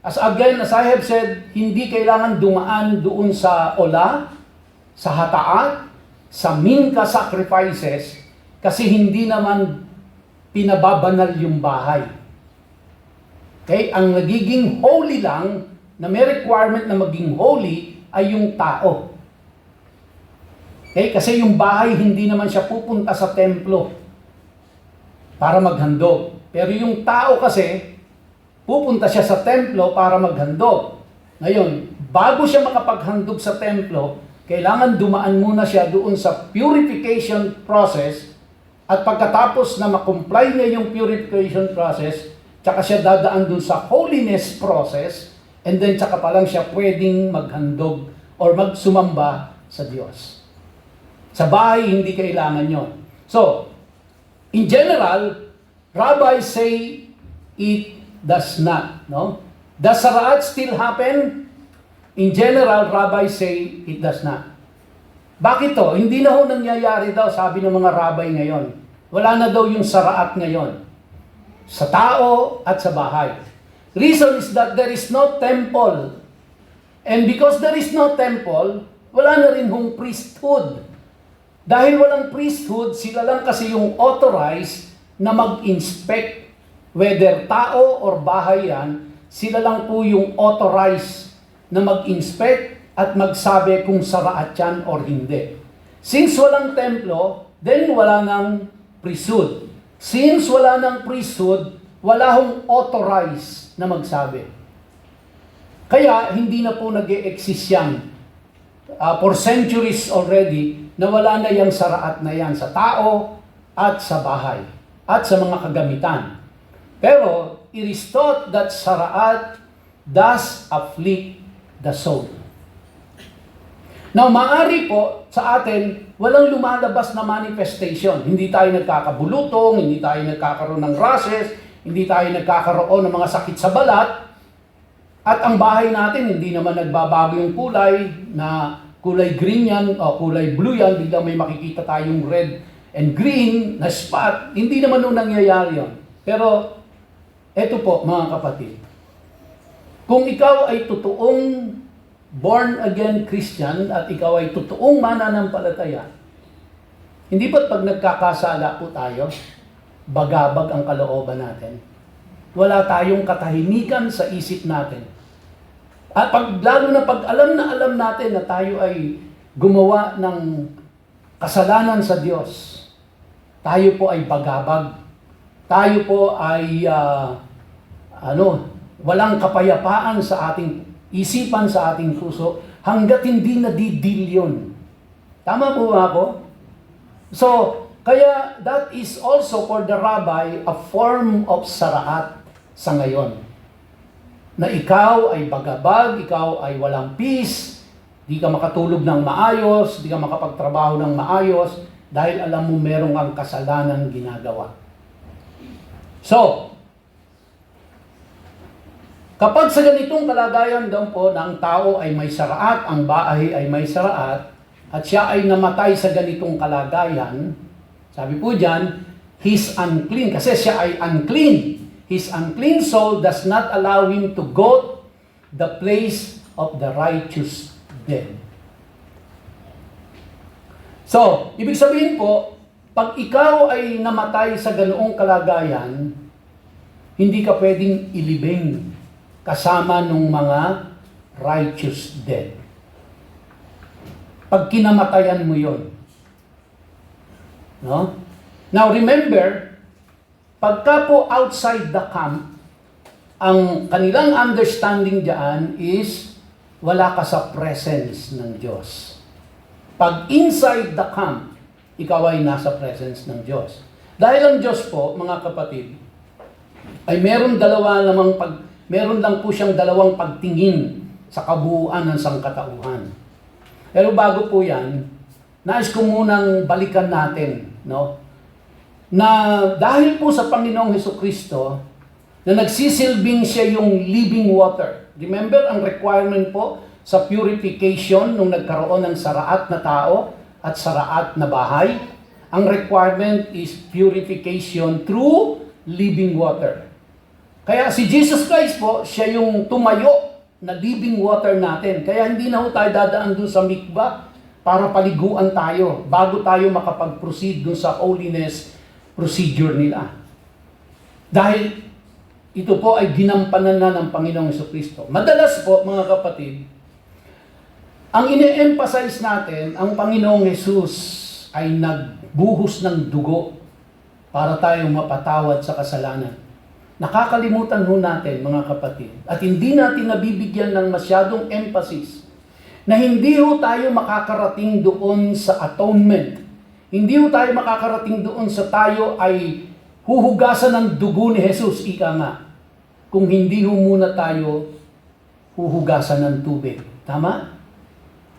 as I have said, hindi kailangan dumaan doon sa ola, sa hataat, sa minka sacrifices, kasi hindi naman pinababanal yung bahay. Okay? Ang nagiging holy lang, na may requirement na maging holy, ay yung tao. Okay? Kasi yung bahay, hindi naman siya pupunta sa templo para maghandog. Pero yung tao kasi, pupunta siya sa templo para maghandog. Ngayon, bago siya makapaghandog sa templo, kailangan dumaan muna siya doon sa purification process, at pagkatapos na makomply niya yung purification process, tsaka siya dadaan doon sa holiness process, and then tsaka pa lang siya pwedeng maghandog or magsumamba sa Diyos. Sa bahay, hindi kailangan yon. So, in general, rabbis say it does not. No? Does saraat still happen? In general, rabbis say it does not. Bakit to? Hindi na ho nangyayari daw, sabi ng mga rabbi ngayon. Wala na daw yung saraat ngayon. Sa tao at sa bahay. Reason is that there is no temple. And because there is no temple, wala na rin hong priesthood. Dahil walang priesthood, sila lang kasi yung authorized na mag-inspect, whether tao or bahay yan, sila lang po yung authorized na mag-inspect at magsabi kung saraat yan or hindi. Since walang templo, then wala nang priesthood. Since wala nang priesthood, wala hong authorized na magsabi. Kaya hindi na po nag-e-exist yan. For centuries already, na wala na yung saraat na yan sa tao at sa bahay at sa mga kagamitan. Pero it is taught that saraat does afflict the soul. Now, maari po sa atin, walang lumalabas na manifestation. Hindi tayo nagkakabulutong, hindi tayo nagkakaroon ng rashes, hindi tayo nagkakaroon ng mga sakit sa balat, at ang bahay natin, hindi naman nagbabago yung kulay, na kulay green yan, o kulay blue yan, biglang may makikita tayong red and green na spot. Hindi naman nung nangyayari yun. Pero, eto po mga kapatid, kung ikaw ay totoong born-again Christian at ikaw ay totoong mananampalataya, hindi ba't pag nagkakasala po tayo, bagabag ang kalooban natin? Wala tayong katahimikan sa isip natin. At lalo na pag alam natin na tayo ay gumawa ng kasalanan sa Diyos, tayo po ay bagabag. Tayo po ay walang kapayapaan sa ating isipan, sa ating puso, hanggat hindi nadidil yun. Tama po ba ako? So, kaya that is also for the rabbi a form of saraat sa ngayon. Na ikaw ay bagabag, ikaw ay walang peace, di ka makatulog ng maayos, di ka makapagtrabaho ng maayos, dahil alam mo merong ang kasalanan ginagawa. So, kapag sa ganitong kalagayan daw po na ang tao ay may saraat, ang bahay ay may saraat, at siya ay namatay sa ganitong kalagayan, sabi po dyan, he's unclean. Kasi siya ay unclean. His unclean soul does not allow him to go the place of the righteous dead. So, ibig sabihin po, pag ikaw ay namatay sa ganoong kalagayan, hindi ka pwedeng ilibing kasama ng mga righteous dead. Pag kinamatayan mo yon. No? Now remember, pagka po outside the camp, ang kanilang understanding diyan is wala ka sa presence ng Diyos. Pag inside the camp, ikaw ay nasa presence ng Diyos. Dahil ang Diyos po, mga kapatid, ay meron lang po siyang dalawang pagtingin sa kabuuan ng sangkatauhan. Pero bago po yan, nais ko munang balikan natin, no? Na dahil po sa Panginoong Hesukristo, na nagsisilbing siya yung living water. Remember ang requirement po sa purification nung nagkaroon ng saraat na tao at saraat na bahay? Ang requirement is purification through living water. Kaya si Jesus Christ po, siya yung tumayo na living water natin. Kaya hindi na ho tayo dadaan dun sa mikvah para paliguan tayo bago tayo makapag-proceed dun sa holiness procedure nila. Dahil ito po ay ginampanan na ng Panginoong Jesucristo. Madalas po, mga kapatid, ang ine-emphasize natin, ang Panginoong Jesus ay nagbuhos ng dugo para tayong mapatawad sa kasalanan. Nakakalimutan ho natin, mga kapatid, at hindi natin nabibigyan ng masyadong emphasis na hindi ho tayo makakarating doon sa atonement. Hindi ho tayo makakarating doon sa tayo ay huhugasan ng dugo ni Jesus, ika nga, kung hindi ho muna tayo huhugasan ng tubig. Tama?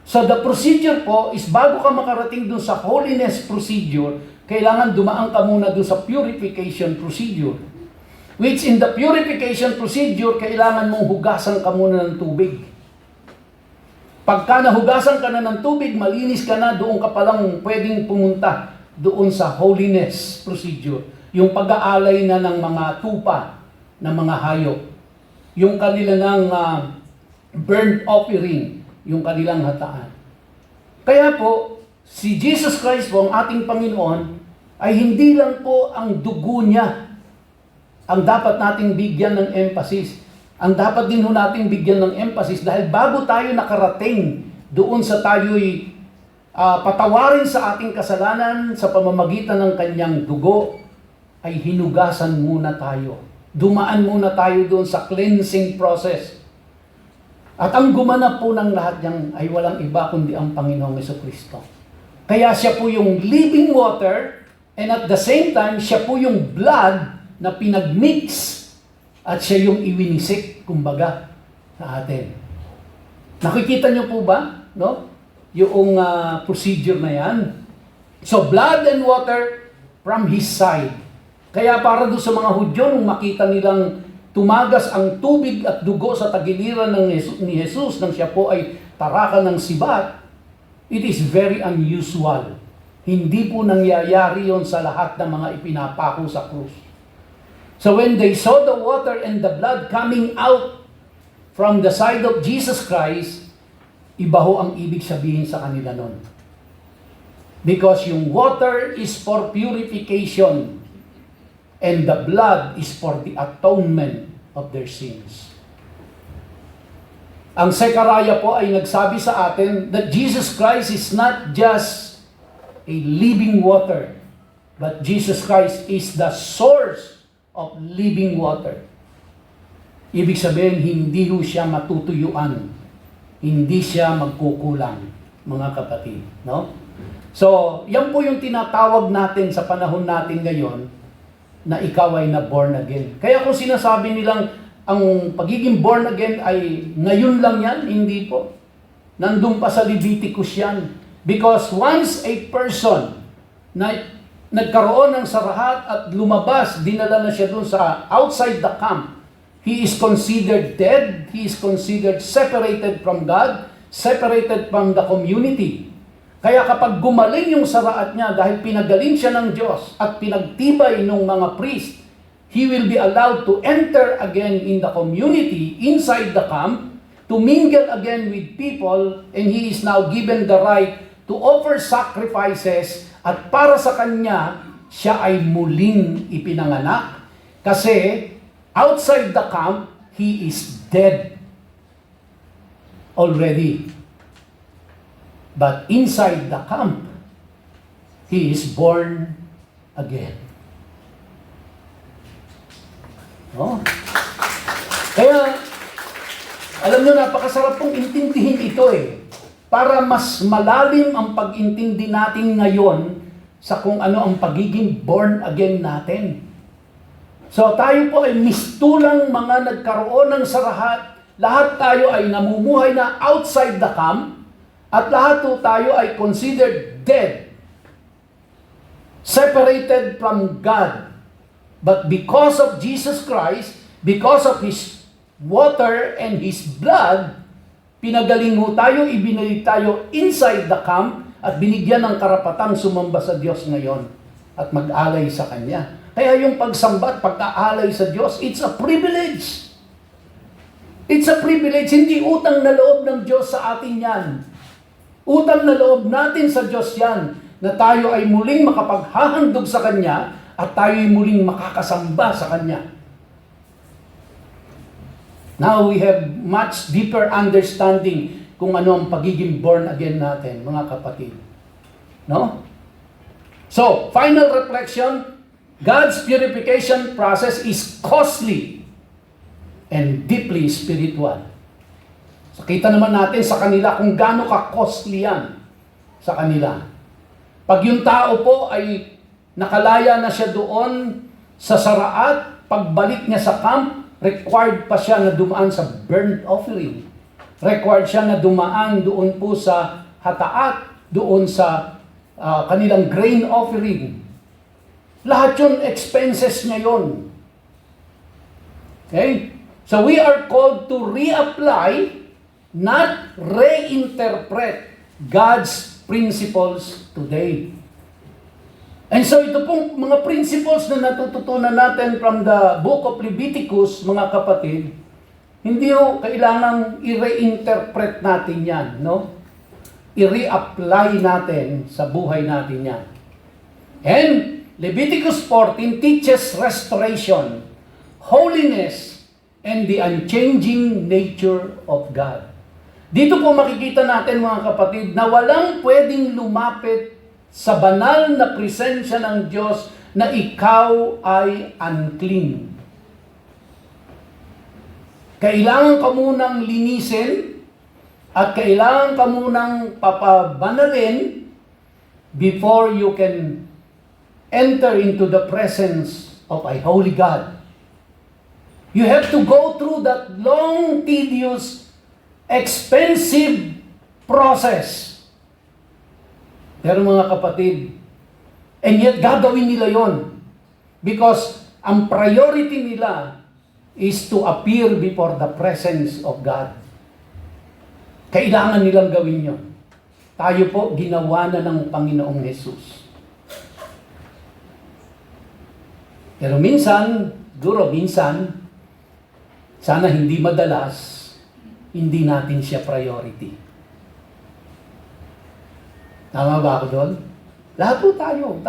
So the procedure po is bago ka makarating doon sa holiness procedure, kailangan dumaan ka muna doon sa purification procedure. Which in the purification procedure, kailangan mong hugasan ka muna ng tubig. Pagka nahugasan ka na ng tubig, malinis ka na, doon ka palang pwedeng pumunta doon sa holiness procedure. Yung pag-aalay na ng mga tupa ng mga hayop. Yung kanilang burnt offering, yung kanilang hataan. Kaya po, si Jesus Christ po, ang ating Panginoon, ay hindi lang po ang dugo niya ang dapat nating bigyan ng emphasis. Ang dapat din ho nating bigyan ng emphasis dahil bago tayo nakarating doon sa tayo'y patawarin sa ating kasalanan sa pamamagitan ng kanyang dugo, ay hinugasan muna tayo. Dumaan muna tayo doon sa cleansing process. At ang gumanap po ng lahat niyan ay walang iba kundi ang Panginoong Jesucristo. Kaya siya po yung living water and at the same time, siya po yung blood na pinagmix at siya yung iwinisik, kumbaga, sa atin. Nakikita niyo po ba, no? Yung procedure na yan. So, blood and water from His side. Kaya para doon sa mga Hudyo, nung makita nilang tumagas ang tubig at dugo sa tagiliran ni Jesus nang siya po ay tarakan ng sibat, it is very unusual. Hindi po nangyayari yon sa lahat ng mga ipinapako sa krus. So when they saw the water and the blood coming out from the side of Jesus Christ, iba ho ang ibig sabihin sa kanila nun. Because yung water is for purification and the blood is for the atonement of their sins. Ang Zechariah po ay nagsabi sa atin that Jesus Christ is not just a living water, but Jesus Christ is the source of living water. Ibig sabihin, hindi ho siya matutuyuan. Hindi siya magkukulang, mga kapatid. No? So, yan po yung tinatawag natin sa panahon natin ngayon na ikaw ay na born again. Kaya kung sinasabi nilang ang pagiging born again ay ngayon lang yan, hindi po. Nandun pa sa Leviticus yan. Because once a person na nagkaroon ng sarahat at lumabas, dinala na siya dun sa outside the camp, he is considered dead, he is considered separated from God, separated from the community. Kaya kapag gumaling yung saraat niya dahil pinagaling siya ng Diyos at pinagtibay ng mga priest, he will be allowed to enter again in the community inside the camp, to mingle again with people, and he is now given the right to offer sacrifices. At para sa kanya, siya ay muling ipinanganak kasi outside the camp, he is dead already. But inside the camp, he is born again. No? Kaya, alam nyo, napakasarap pong intindihin ito eh. Para mas malalim ang pag-intindi natin ngayon sa kung ano ang pagiging born again natin. So tayo po ay mistulang mga nagkaroon ng sarahat. Lahat tayo ay namumuhay na outside the camp at lahat po tayo ay considered dead, separated from God. But because of Jesus Christ, because of His water and His blood, pinagaling mo tayo, ibinalik tayo inside the camp at binigyan ng karapatang sumamba sa Diyos ngayon at mag-alay sa Kanya. Kaya yung pagsamba at pag-aalay sa Diyos, it's a privilege. It's a privilege. Hindi utang na loob ng Diyos sa atin yan. Utang na loob natin sa Diyos yan na tayo ay muling makapaghahandog sa Kanya at tayo ay muling makakasamba sa Kanya. Now we have much deeper understanding kung ano ang pagiging born again natin, mga kapatid. No? So, final reflection, God's purification process is costly and deeply spiritual. So, kita naman natin sa kanila kung gaano ka-costly yan sa kanila. Pag yung tao po ay nakalaya na siya doon sa saraat, pagbalik niya sa camp, required pa siya na dumaan sa burnt offering. Required siya na dumaan doon po sa hataat, doon sa kanilang grain offering. Lahat yun, expenses niya yun. Okay? So we are called to reapply, not reinterpret God's principles today. And so ito pong mga principles na natututunan natin from the book of Leviticus, mga kapatid, hindi ho kailangang i-reinterpret natin yan, no? I-reapply natin sa buhay natin yan. And Leviticus 14 teaches restoration, holiness, and the unchanging nature of God. Dito po makikita natin mga kapatid na walang pwedeng lumapit sa banal na presensya ng Diyos na ikaw ay unclean. Kailangan ka munang linisin at kailangan ka munang papabanalin before you can enter into the presence of a holy God. You have to go through that long, tedious, expensive process. Pero mga kapatid, and yet gagawin nila yon because ang priority nila is to appear before the presence of God. Kailangan nilang gawin yon. Tayo po, ginawa na ng Panginoong Jesus. Pero minsan, sana hindi madalas, hindi natin siya priority. Tama ba ako doon? Lahat po huwag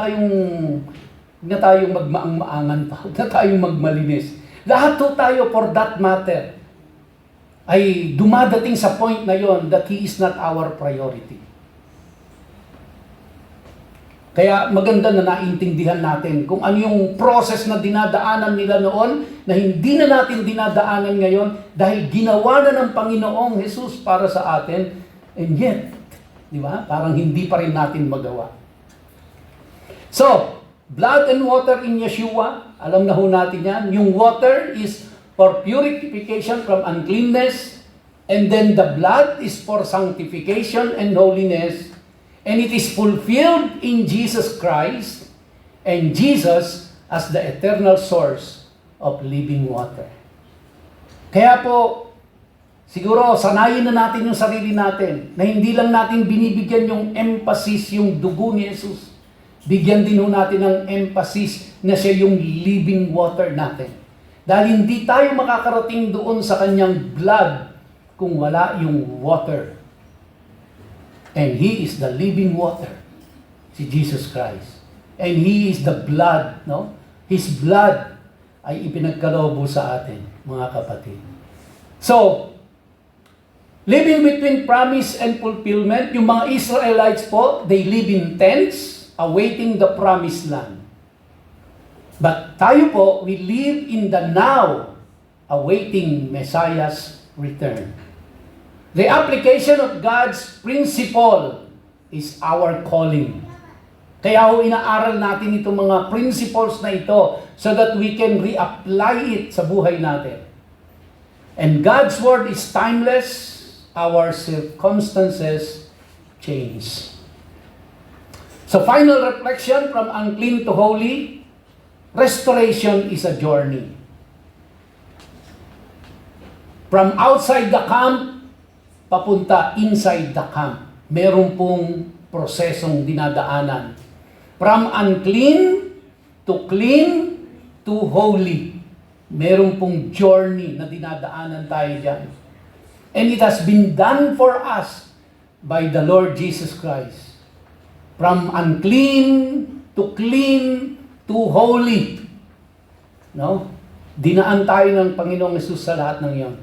na tayong magmaang-maangan pa, huwag na tayong magmalinis. Lahat po tayo, for that matter, ay dumadating sa point na yon that He is not our priority. Kaya maganda na naintindihan natin kung ano yung process na dinadaanan nila noon na hindi na natin dinadaanan ngayon dahil ginawa na ng Panginoong Jesus para sa atin, and yet, di ba? Parang hindi pa rin natin magawa. So, blood and water in Yeshua, alam na ho natin yan. Yung water is for purification from uncleanness, and then the blood is for sanctification and holiness. And it is fulfilled in Jesus Christ and Jesus as the eternal source of living water. Kaya po, siguro sanayin na natin yung sarili natin na hindi lang natin binibigyan yung emphasis yung dugo ni Jesus. Bigyan din ho natin ng emphasis na siya yung living water natin. Dahil hindi tayo makakarating doon sa kanyang blood kung wala yung water. And He is the living water, si Jesus Christ. And He is the blood, no? His blood ay ipinagkaloob sa atin, mga kapatid. So, living between promise and fulfillment, yung mga Israelites po, they live in tents, awaiting the promised land. But tayo po, we live in the now, awaiting Messiah's return. The application of God's principle is our calling. Kaya ho inaaral natin itong mga principles na ito so that we can reapply it sa buhay natin. And God's word is timeless, our circumstances change. So final reflection from unclean to holy, restoration is a journey. From outside the camp, papunta inside the camp. Meron pong prosesong dinadaanan. From unclean to clean to holy. Meron pong journey na dinadaanan tayo dyan. And it has been done for us by the Lord Jesus Christ. From unclean to clean to holy. No? Dinaan tayo ng Panginoong Jesus sa lahat ng iyon.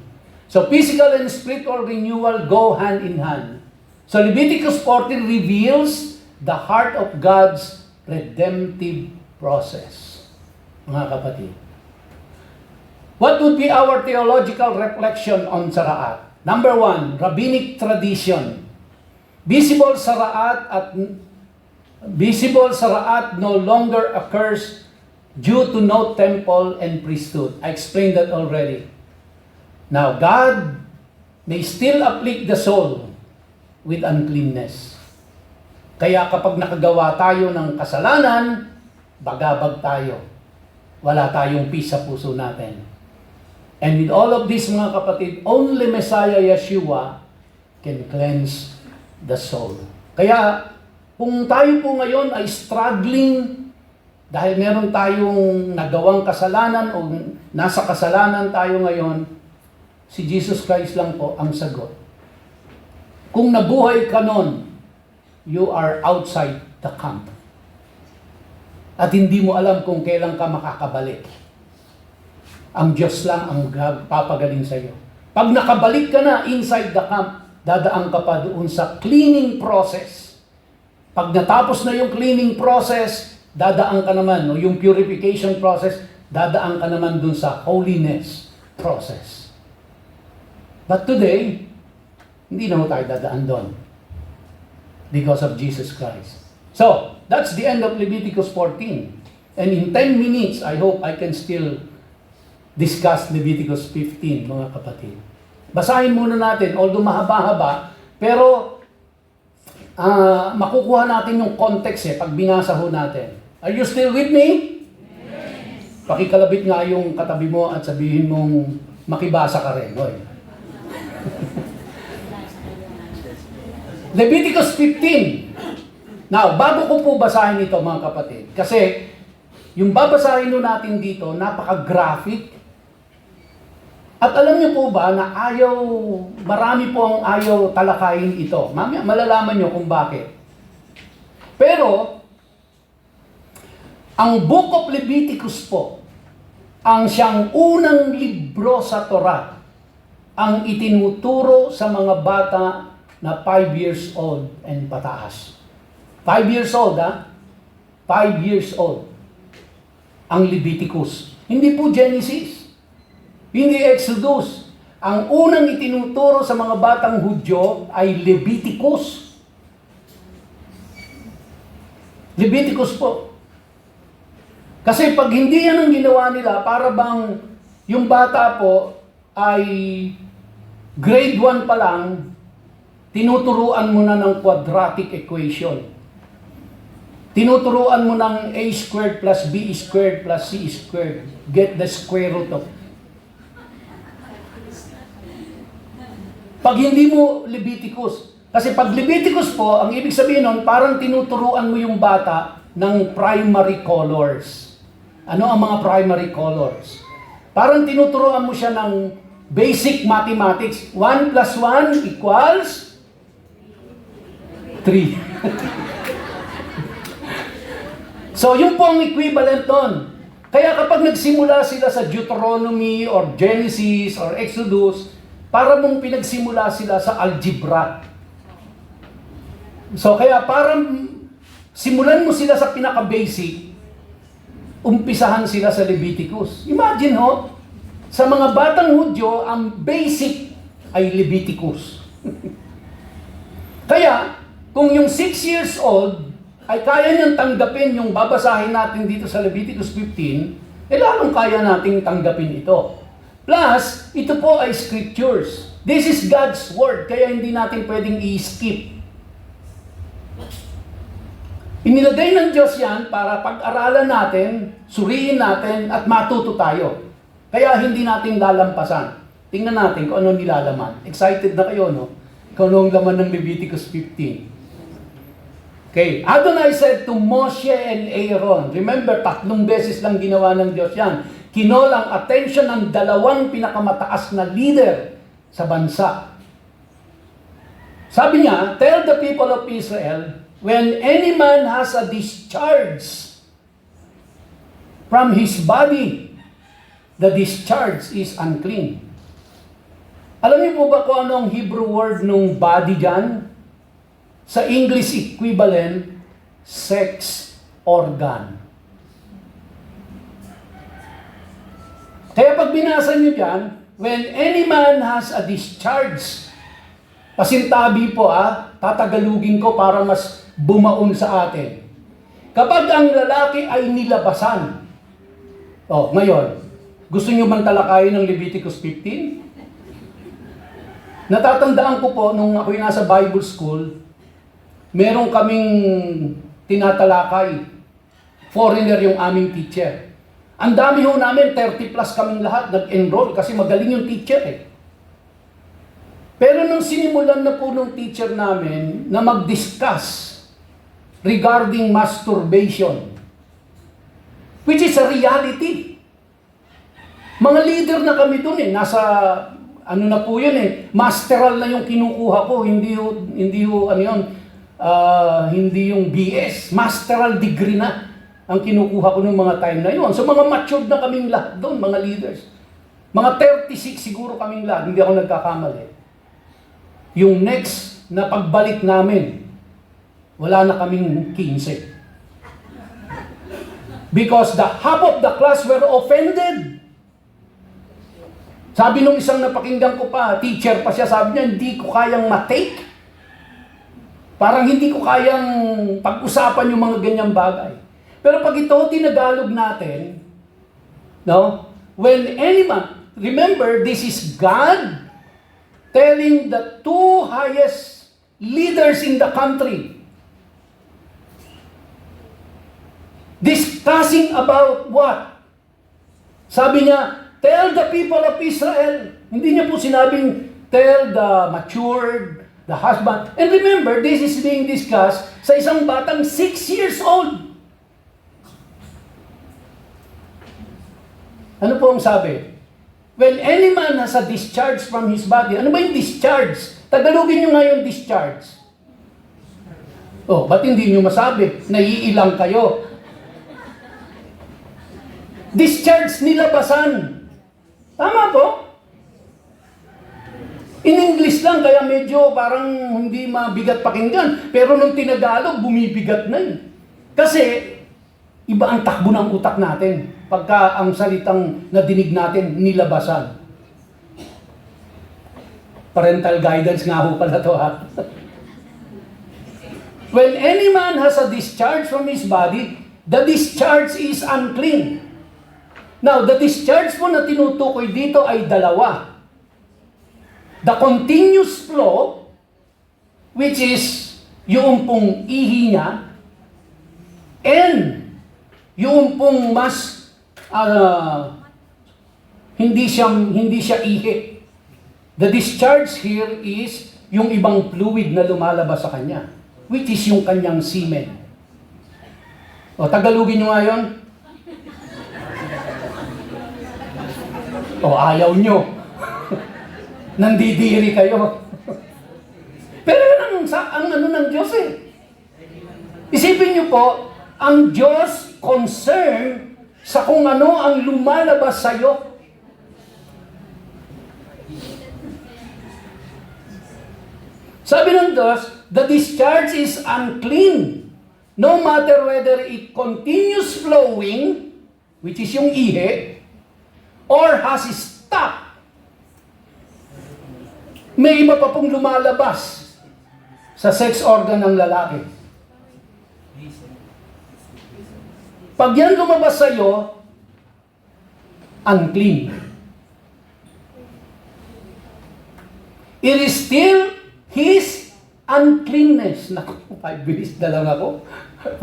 So physical and spiritual renewal go hand in hand. So Leviticus 14 reveals the heart of God's redemptive process. Mga kapatid. What would be our theological reflection on Saraat? Number 1, rabbinic tradition. Visible Saraat no longer occurs due to no temple and priesthood. I explained that already. Now, God may still afflict the soul with uncleanness. Kaya kapag nakagawa tayo ng kasalanan, bagabag tayo. Wala tayong peace sa puso natin. And with all of this, mga kapatid, only Messiah Yeshua can cleanse the soul. Kaya, kung tayo po ngayon ay struggling dahil meron tayong nagawang kasalanan o nasa kasalanan tayo ngayon, si Jesus Christ lang po ang sagot. Kung nabuhay ka nun, you are outside the camp. At hindi mo alam kung kailan ka makakabalik. Ang Diyos lang ang papagaling sa iyo. Pag nakabalik ka na inside the camp, dadaan ka pa doon sa cleaning process. Pag natapos na yung cleaning process, dadaan ka naman, no, yung purification process, dadaan ka naman doon sa holiness process. But today, hindi na tayo dadaan doon because of Jesus Christ. So, that's the end of Leviticus 14. And in 10 minutes, I hope I can still discuss Leviticus 15, mga kapatid. Basahin muna natin, although mahaba-haba, pero makukuha natin yung context pag binasa ho natin. Are you still with me? Yes. Pakikalabit nga yung katabi mo at sabihin mong makibasa ka rin. Hoy. Leviticus 15. Now, bago ko po basahin ito, mga kapatid, kasi yung babasahin natin dito, napaka-graphic. At alam niyo po ba na marami po ang ayaw talakayin ito. Mamaya malalaman niyo kung bakit. Pero, ang Book of Leviticus po, ang siyang unang libro sa Torah, ang itinuturo sa mga bata na 5 years old and pataas. 5 years old, 5 years old. Ang Leviticus. Hindi po Genesis. Hindi Exodus. Ang unang itinuturo sa mga batang Hudyo ay Leviticus. Leviticus po. Kasi pag hindi yan ang ginawa nila, para bang yung bata po ay grade 1 pa lang, tinuturuan mo na ng quadratic equation. Tinuturuan mo ng a squared plus b squared plus c squared. Get the square root of. Pag hindi mo Leviticus, kasi pag Leviticus po, ang ibig sabihin nun, parang tinuturuan mo yung bata ng primary colors. Ano ang mga primary colors? Parang tinuturuan mo siya ng basic mathematics. 1 plus 1 equals 3. So, yun po ang equivalent nun. Kaya kapag nagsimula sila sa Deuteronomy or Genesis or Exodus, para mong pinagsimula sila sa algebra. So, kaya parang simulan mo sila sa pinaka-basic, umpisahan sila sa Leviticus. Imagine ho, sa mga batang Hudyo, ang basic ay Leviticus. Kaya, kung yung 6 years old, ay kaya niyang tanggapin yung babasahin natin dito sa Leviticus 15, lalong kaya nating tanggapin ito. Plus, ito po ay scriptures. This is God's word, kaya hindi natin pwedeng i-skip. Inilagay ng Diyos yan para pag-aralan natin, suriin natin, at matuto tayo. Kaya hindi natin lalampasan. Tingnan natin kung ano nilalaman. Excited na kayo, no? Kung anong laman ng Leviticus 15. Okay, Adonai said to Moshe and Aaron, remember, 3 beses lang ginawa ng Diyos yan. Kinol ang attention ng 2 pinakamataas na leader sa bansa. Sabi niya, tell the people of Israel, when any man has a discharge from his body, the discharge is unclean. Alam niyo po ba kung ano ang Hebrew word nung body dyan? Sa English equivalent, sex organ. Kaya pag binasa niyo dyan, when any man has a discharge, pasintabi po tatagalugin ko para mas bumaon sa atin. Kapag ang lalaki ay nilabasan, ngayon, gusto niyo bang talakayin ng Leviticus 15? Natatandaan ko po, nung ako'y nasa Bible school, meron kaming tinatalakay. Foreigner yung aming teacher. Ang dami ho namin, 30 plus kaming lahat nag-enroll kasi magaling yung teacher Pero nung sinimulan na po ng teacher namin na mag-discuss regarding masturbation, which is a reality. Mga leader na kami dun nasa na po yun masteral na yung kinukuha ko, hindi yung BS, masteral degree na. ang kinukuha ko ng mga time na yon. So mga matured na kaming lahat doon, mga leaders. Mga 36 siguro kaming lahat, hindi ako nagkakamali. Yung next na pagbalik namin, wala na kaming 15. Because the half of the class were offended. Sabi nung isang napakinggan ko pa, teacher pa siya, sabi niya, hindi ko kayang matake. Parang hindi ko kayang pag-usapan yung mga ganyang bagay. Pero pag ito, tinagalog natin, no? When anyone, remember, this is God telling the two highest leaders in the country, discussing about what? Sabi niya, tell the people of Israel. Hindi niya po sinabing, tell the matured, the husband. And remember, this is being discussed sa isang batang 6 years old. Ano po ang sabi? When any man has a discharge from his body, ano ba yung discharge? Tagalogin nyo nga yung discharge. Oh, ba't hindi nyo masabi? Naiilang kayo. Discharge, nilabasan. Tama po? In English lang, kaya medyo parang hindi mabigat pakinggan. Pero nung tinagalog, bumibigat na yun. Kasi, iba ang takbo ng utak natin pagka ang salitang nadinig natin, nilabasan. Parental guidance nga ho pala to, ha? When any man has a discharge from his body, the discharge is unclean. Now, the discharge po na tinutukoy dito ay dalawa. The continuous flow, which is yung pong ihi niya, and yung pong mas hindi siya ihi. The discharge here is yung ibang fluid na lumalabas sa kanya, which is yung kanyang semen. O, Tagalogin nyo nga yun. O, ayaw nyo. Nandidiri kayo. Pero yun ang ano ng Diyos eh. Isipin nyo po, ang Diyos concern sa kung ano ang lumalabas sa'yo. Sabi ng Diyos, the discharge is unclean. No matter whether it continues flowing, which is yung ihi, or has stopped. May iba pa pong lumalabas sa sex organ ng lalaki. Pag yan lumabas sa'yo, unclean. It is still his uncleanness. Naku, 5 minutes na lang ako.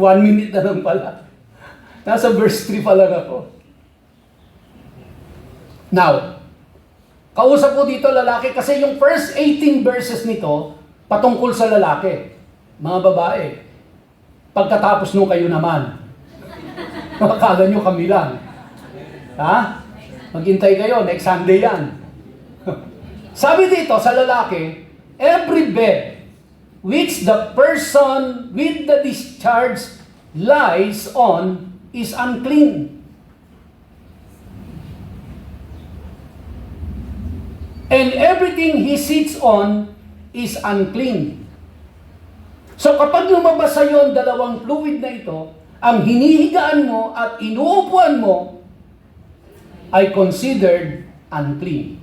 1 minute na lang pala. Nasa verse 3 pa lang ako. Now, kausap ko dito lalaki kasi yung first 18 verses nito patungkol sa lalaki. Mga babae, pagkatapos nung kayo naman, makakala nyo kami lang. Ha? Maghintay kayo, next Sunday yan. Sabi dito sa lalaki, every bed which the person with the discharge lies on is unclean. And everything he sits on is unclean. So kapag lumabas sa iyo ang dalawang fluid na ito, ang hinihigaan mo at inuupuan mo ay considered unclean.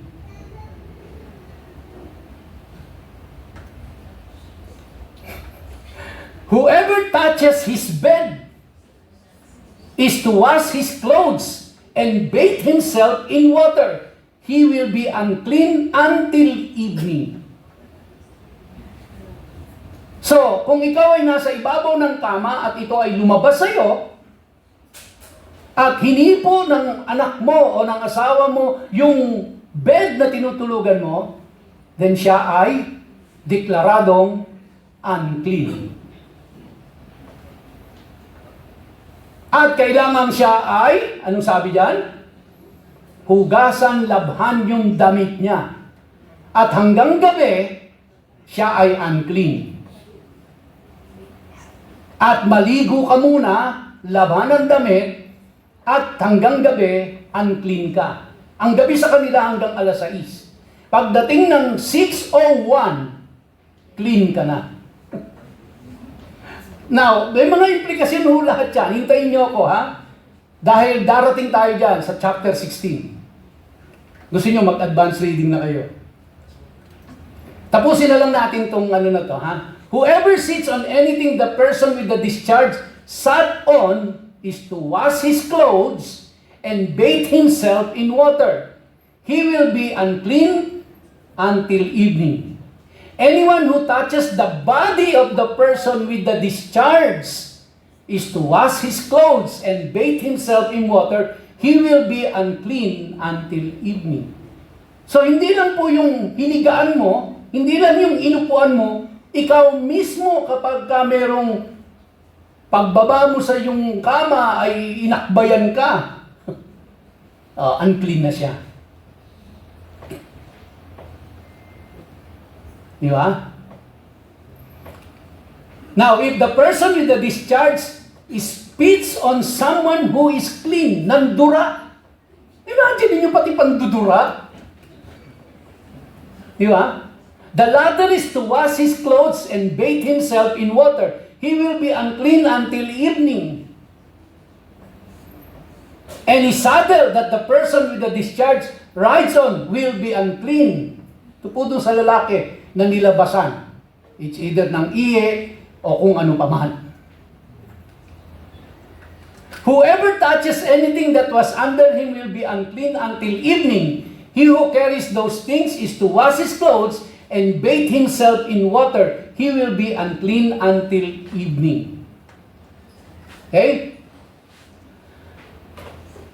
Whoever touches his bed is to wash his clothes and bathe himself in water. He will be unclean until evening. So, kung ikaw ay nasa ibabaw ng kama at ito ay lumabas sa iyo, at hinipo ng anak mo o ng asawa mo yung bed na tinutulugan mo, then siya ay deklaradong unclean. At kailangan siya ay, anong sabi diyan? Hugasan, labhan yung damit niya. At hanggang gabi, siya ay unclean. At maligo ka muna laban ng damit, at hanggang gabi, unclean ka. Ang gabi sa kanila hanggang alas 6. Pagdating ng 6:01, clean ka na. Now, may mga implikasyon ho lahat yan. Hintayin niyo ako, ha? Dahil darating tayo dyan sa chapter 16. Gusto niyo mag-advance reading na kayo? Tapusin na lang natin tong ano na to, ha? Whoever sits on anything the person with the discharge sat on is to wash his clothes and bathe himself in water. He will be unclean until evening. Anyone who touches the body of the person with the discharge is to wash his clothes and bathe himself in water. He will be unclean until evening. So hindi lang po yung hinigaan mo, hindi lang yung inupuan mo, ikaw mismo kapag ka merong pagbaba mo sa yung kama ay inakbayan ka, unclean na siya. Di ba? Now, if the person with the discharge spits on someone who is clean, nandura. Imagine niyo pati pandudura. Di ba? The latter is to wash his clothes and bathe himself in water. He will be unclean until evening. Any saddle that the person with the discharge rides on will be unclean. Ito po doon sa lalaki na nilabasan. It's either ng iye o kung ano pa man. Whoever touches anything that was under him will be unclean until evening. He who carries those things is to wash his clothes and bathe himself in water. He will be unclean until evening. Okay?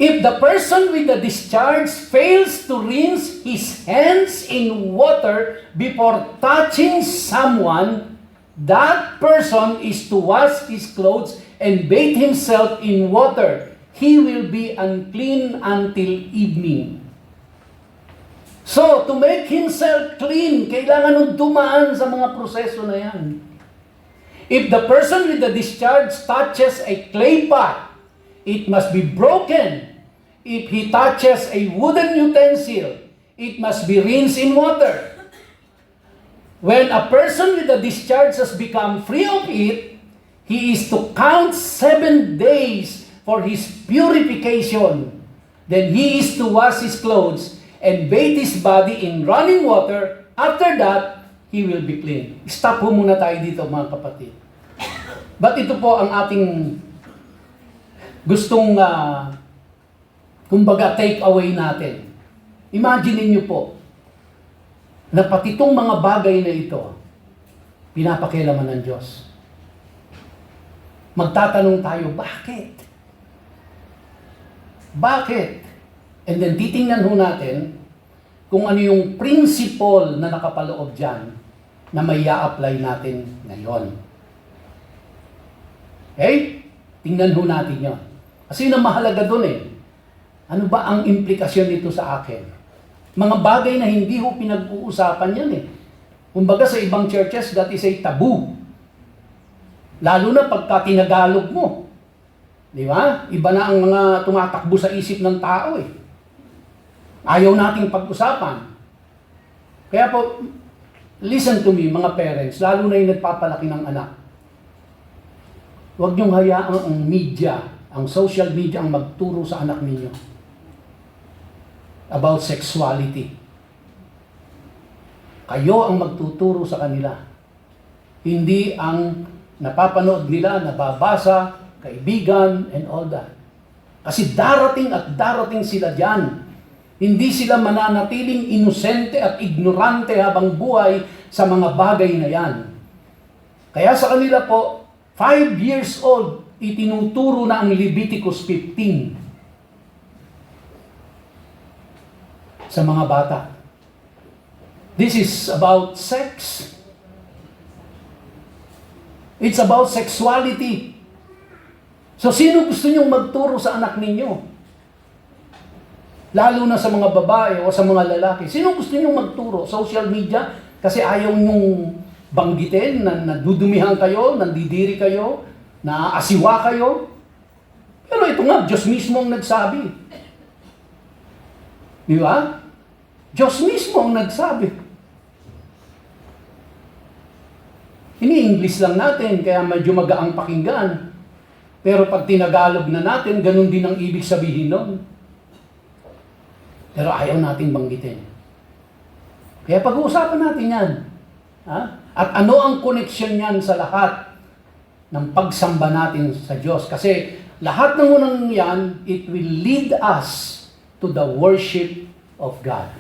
If the person with the discharge fails to rinse his hands in water before touching someone, that person is to wash his clothes and bathe himself in water. He will be unclean until evening. So, to make himself clean, kailangan nung dumaan sa mga proseso na yan. If the person with the discharge touches a clay pot, it must be broken. If he touches a wooden utensil, it must be rinsed in water. When a person with a discharge has become free of it, he is to count 7 days for his purification. Then he is to wash his clothes and bathe his body in running water. After that, he will be clean. Stop po muna tayo dito, mga kapatid. But ito po ang ating gustong kumbaga take away natin. Imagine niyo po na pati itong mga bagay na ito pinapakialaman ng Diyos. Magtatanong tayo, bakit? Bakit? And then titingnan ho natin kung ano yung principle na nakapaloob dyan na may i-apply natin ngayon. Okay? Tingnan ho natin yon. Kasi yun ang mahalaga dun eh. Ano ba ang implikasyon nito sa akin? Mga bagay na hindi ho pinag-uusapan yan eh. Kumbaga sa ibang churches, that is a taboo. Lalo na pagka tinagalog mo. Di ba? Iba na ang mga tumatakbo sa isip ng tao eh. Ayaw nating pag-usapan. Kaya po, listen to me mga parents, lalo na yung nagpapalaki ng anak. Huwag niyong hayaan ang media, ang social media ang magturo sa anak ninyo about sexuality. Kayo ang magtuturo sa kanila. Hindi ang napapanood nila, nababasa, kaibigan, and all that. Kasi darating at darating sila dyan. Hindi sila mananatiling inosente at ignorante habang buhay sa mga bagay na yan. Kaya sa kanila po, 5 years old, itinuturo na ang Leviticus 15 sa mga bata. This is about sex. It's about sexuality. So, sino gusto niyong magturo sa anak ninyo? Lalo na sa mga babae o sa mga lalaki. Sino gusto niyong magturo? Social media? Kasi ayaw niyong banggitin na nadudumihan kayo, nandidiri kayo, naaasiwa kayo. Pero ito nga, Diyos mismo ang nagsabi. Di ba? Diyos mismo ang nagsabi. Ini-English lang natin, kaya medyo magaang pakinggan. Pero pag tinagalog na natin, ganun din ang ibig sabihin nun. Pero ayaw natin banggitin. Kaya pag-uusapan natin yan. Ha? At ano ang connection niyan sa lahat ng pagsamba natin sa Diyos? Kasi lahat ng unang yan, it will lead us to the worship of God.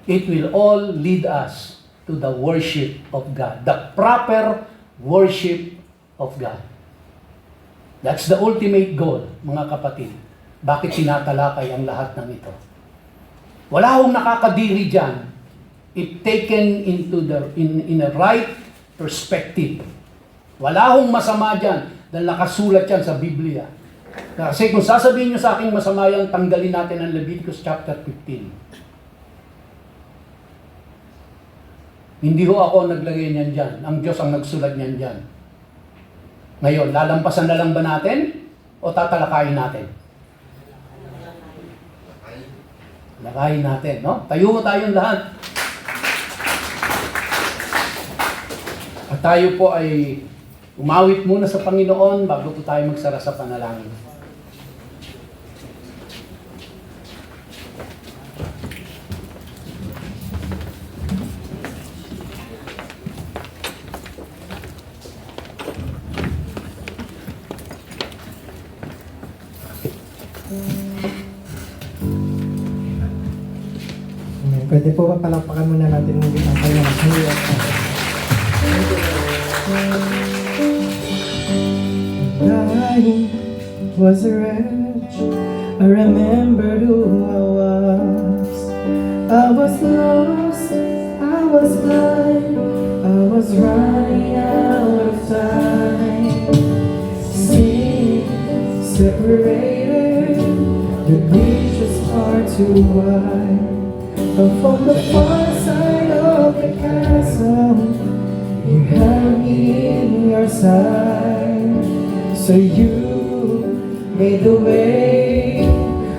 It will all lead us to the worship of God. The proper worship of God. That's the ultimate goal, mga kapatid. Bakit tinatalakay ang lahat ng ito? Wala akong nakakadiri dyan if taken into in a right perspective. Wala akong masama dyan dahil nakasulat yan sa Biblia. Kasi kung sasabihin nyo sa akin masama yan, tanggalin natin ang Leviticus chapter 15. Hindi ho ako naglagay niyan dyan. Ang Diyos ang nagsulat niyan dyan. Ngayon, lalampasan na lang ba natin? O tatalakayin natin? Talakayin natin, no? Tayo tayong lahat. At tayo po ay umawit muna sa Panginoon bago po tayo magsara sa panalangin. Amen. Pwede po ba palakpakan muna natin muli ang kanyang hiyas. I was a wretch. I remembered who I was. I was lost. I was blind. I was running out of time. Sin separated. The beach was far too wide. But from the far side of the chasm, you had me in your side. So you made the way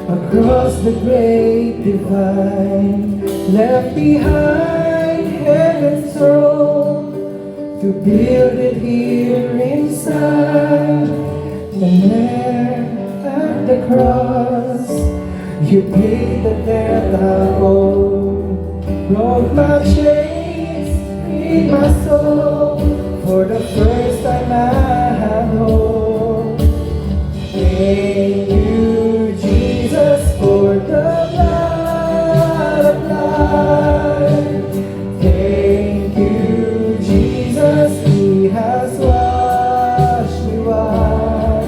across the great divide, left behind heaven's throne to build it here inside. And there at the cross, you paid the debt I owed, broke my chains, freed my soul. For the first time I have hope. Thank you, Jesus, for the blood of life. Thank you, Jesus, He has washed me white.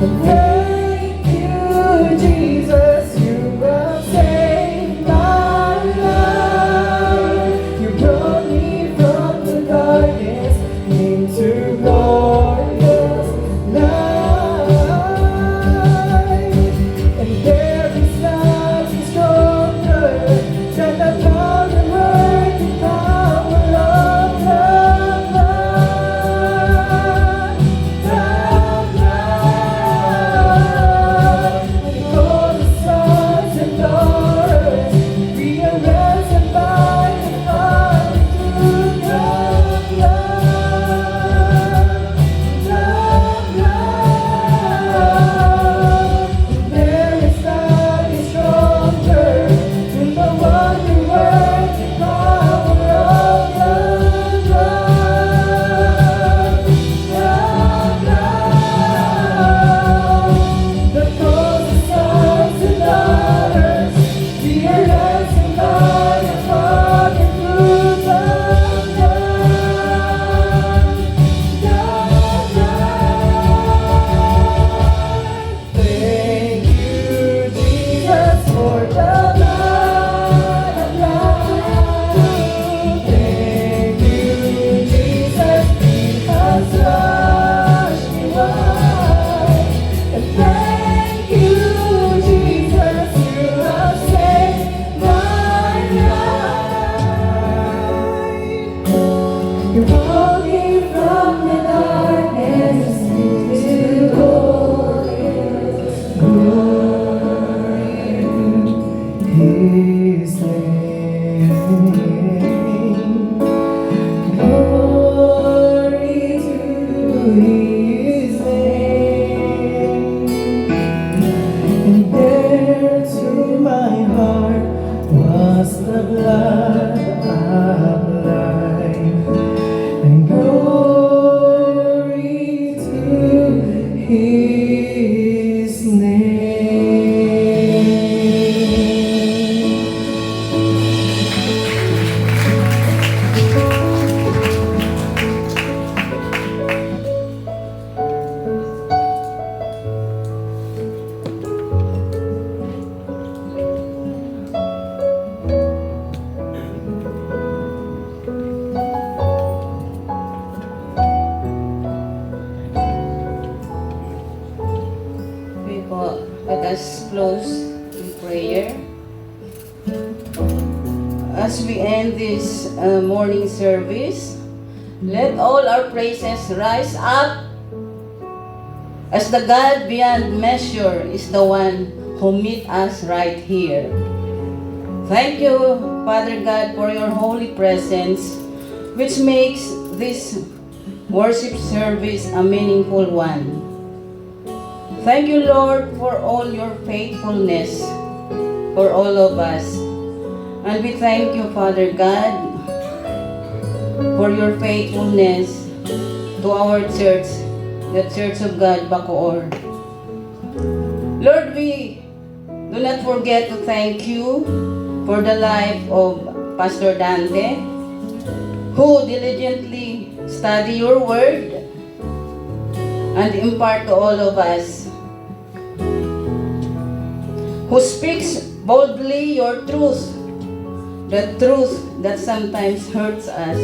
And thank you, Jesus, you have saved my life. You brought me from the darkness into His name. Glory to His name. And there to my heart was the blood applied. And glory to His name. Okay po, let us close in prayer. As we end this morning service, let all our praises rise up as the God beyond measure is the one who meet us right here. Thank you, Father God, for your holy presence, which makes this worship service a meaningful one. Thank you, Lord, for all your faithfulness for all of us. And we thank you, Father God, for your faithfulness to our church, the Church of God, Bacoor. Lord, we do not forget to thank you for the life of Pastor Dante, who diligently study your word and impart to all of us, who speaks boldly your truth, the truth that sometimes hurts us,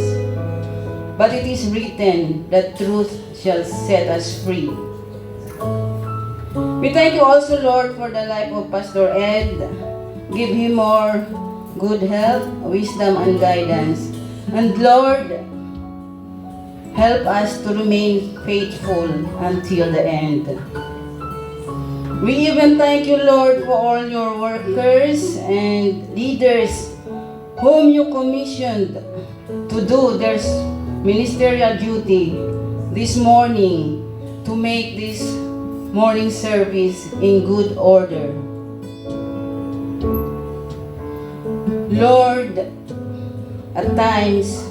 but it is written that truth shall set us free. We thank you also, Lord, for the life of Pastor Ed. Give him more good health, wisdom, and guidance. And Lord, help us to remain faithful until the end. We even thank you, Lord, for all your workers and leaders whom you commissioned to do their ministerial duty this morning to make this morning service in good order. Lord, at times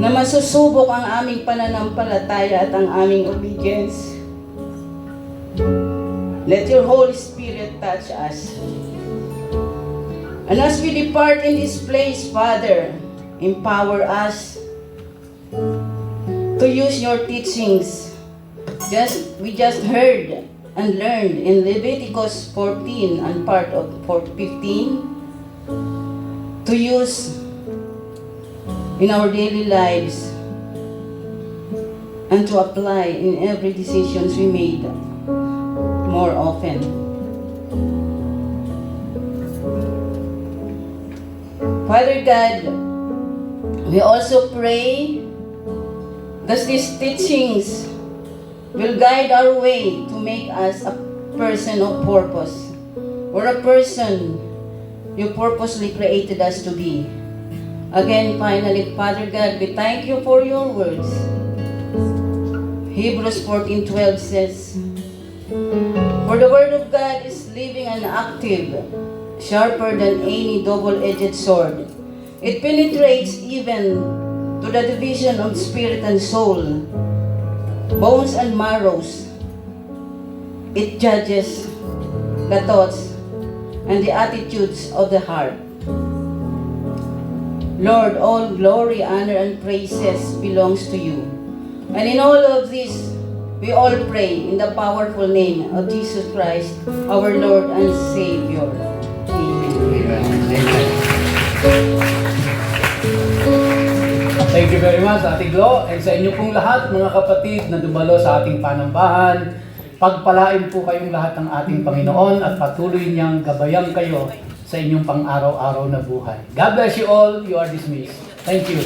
na masusubok ang aming pananampalataya at ang aming obedience, let your Holy Spirit touch us. And as we depart in this place, Father, empower us to use your teachings. We just heard and learned in Leviticus 14 and part of 15 to use in our daily lives and to apply in every decisions we made more often. Father God, we also pray that these teachings will guide our way to make us a person of purpose, or a person you purposely created us to be. Again, finally, Father God, we thank you for your words. Hebrews 14:12 says, "For the word of God is living and active, sharper than any double-edged sword. It penetrates even to the division of spirit and soul, bones and marrows. It judges the thoughts and the attitudes of the heart." Lord, all glory, honor, and praises belongs to you. And in all of this, we all pray in the powerful name of Jesus Christ, our Lord and Savior. Amen. Amen. Thank you very much, Ate Glo, and sa inyo pong lahat, mga kapatid na dumalo sa ating panambahan. Pagpalain po kayong lahat ng ating Panginoon at patuloy niyang gabayan kayo sa inyong pang-araw-araw na buhay. God bless you all. You are dismissed. Thank you.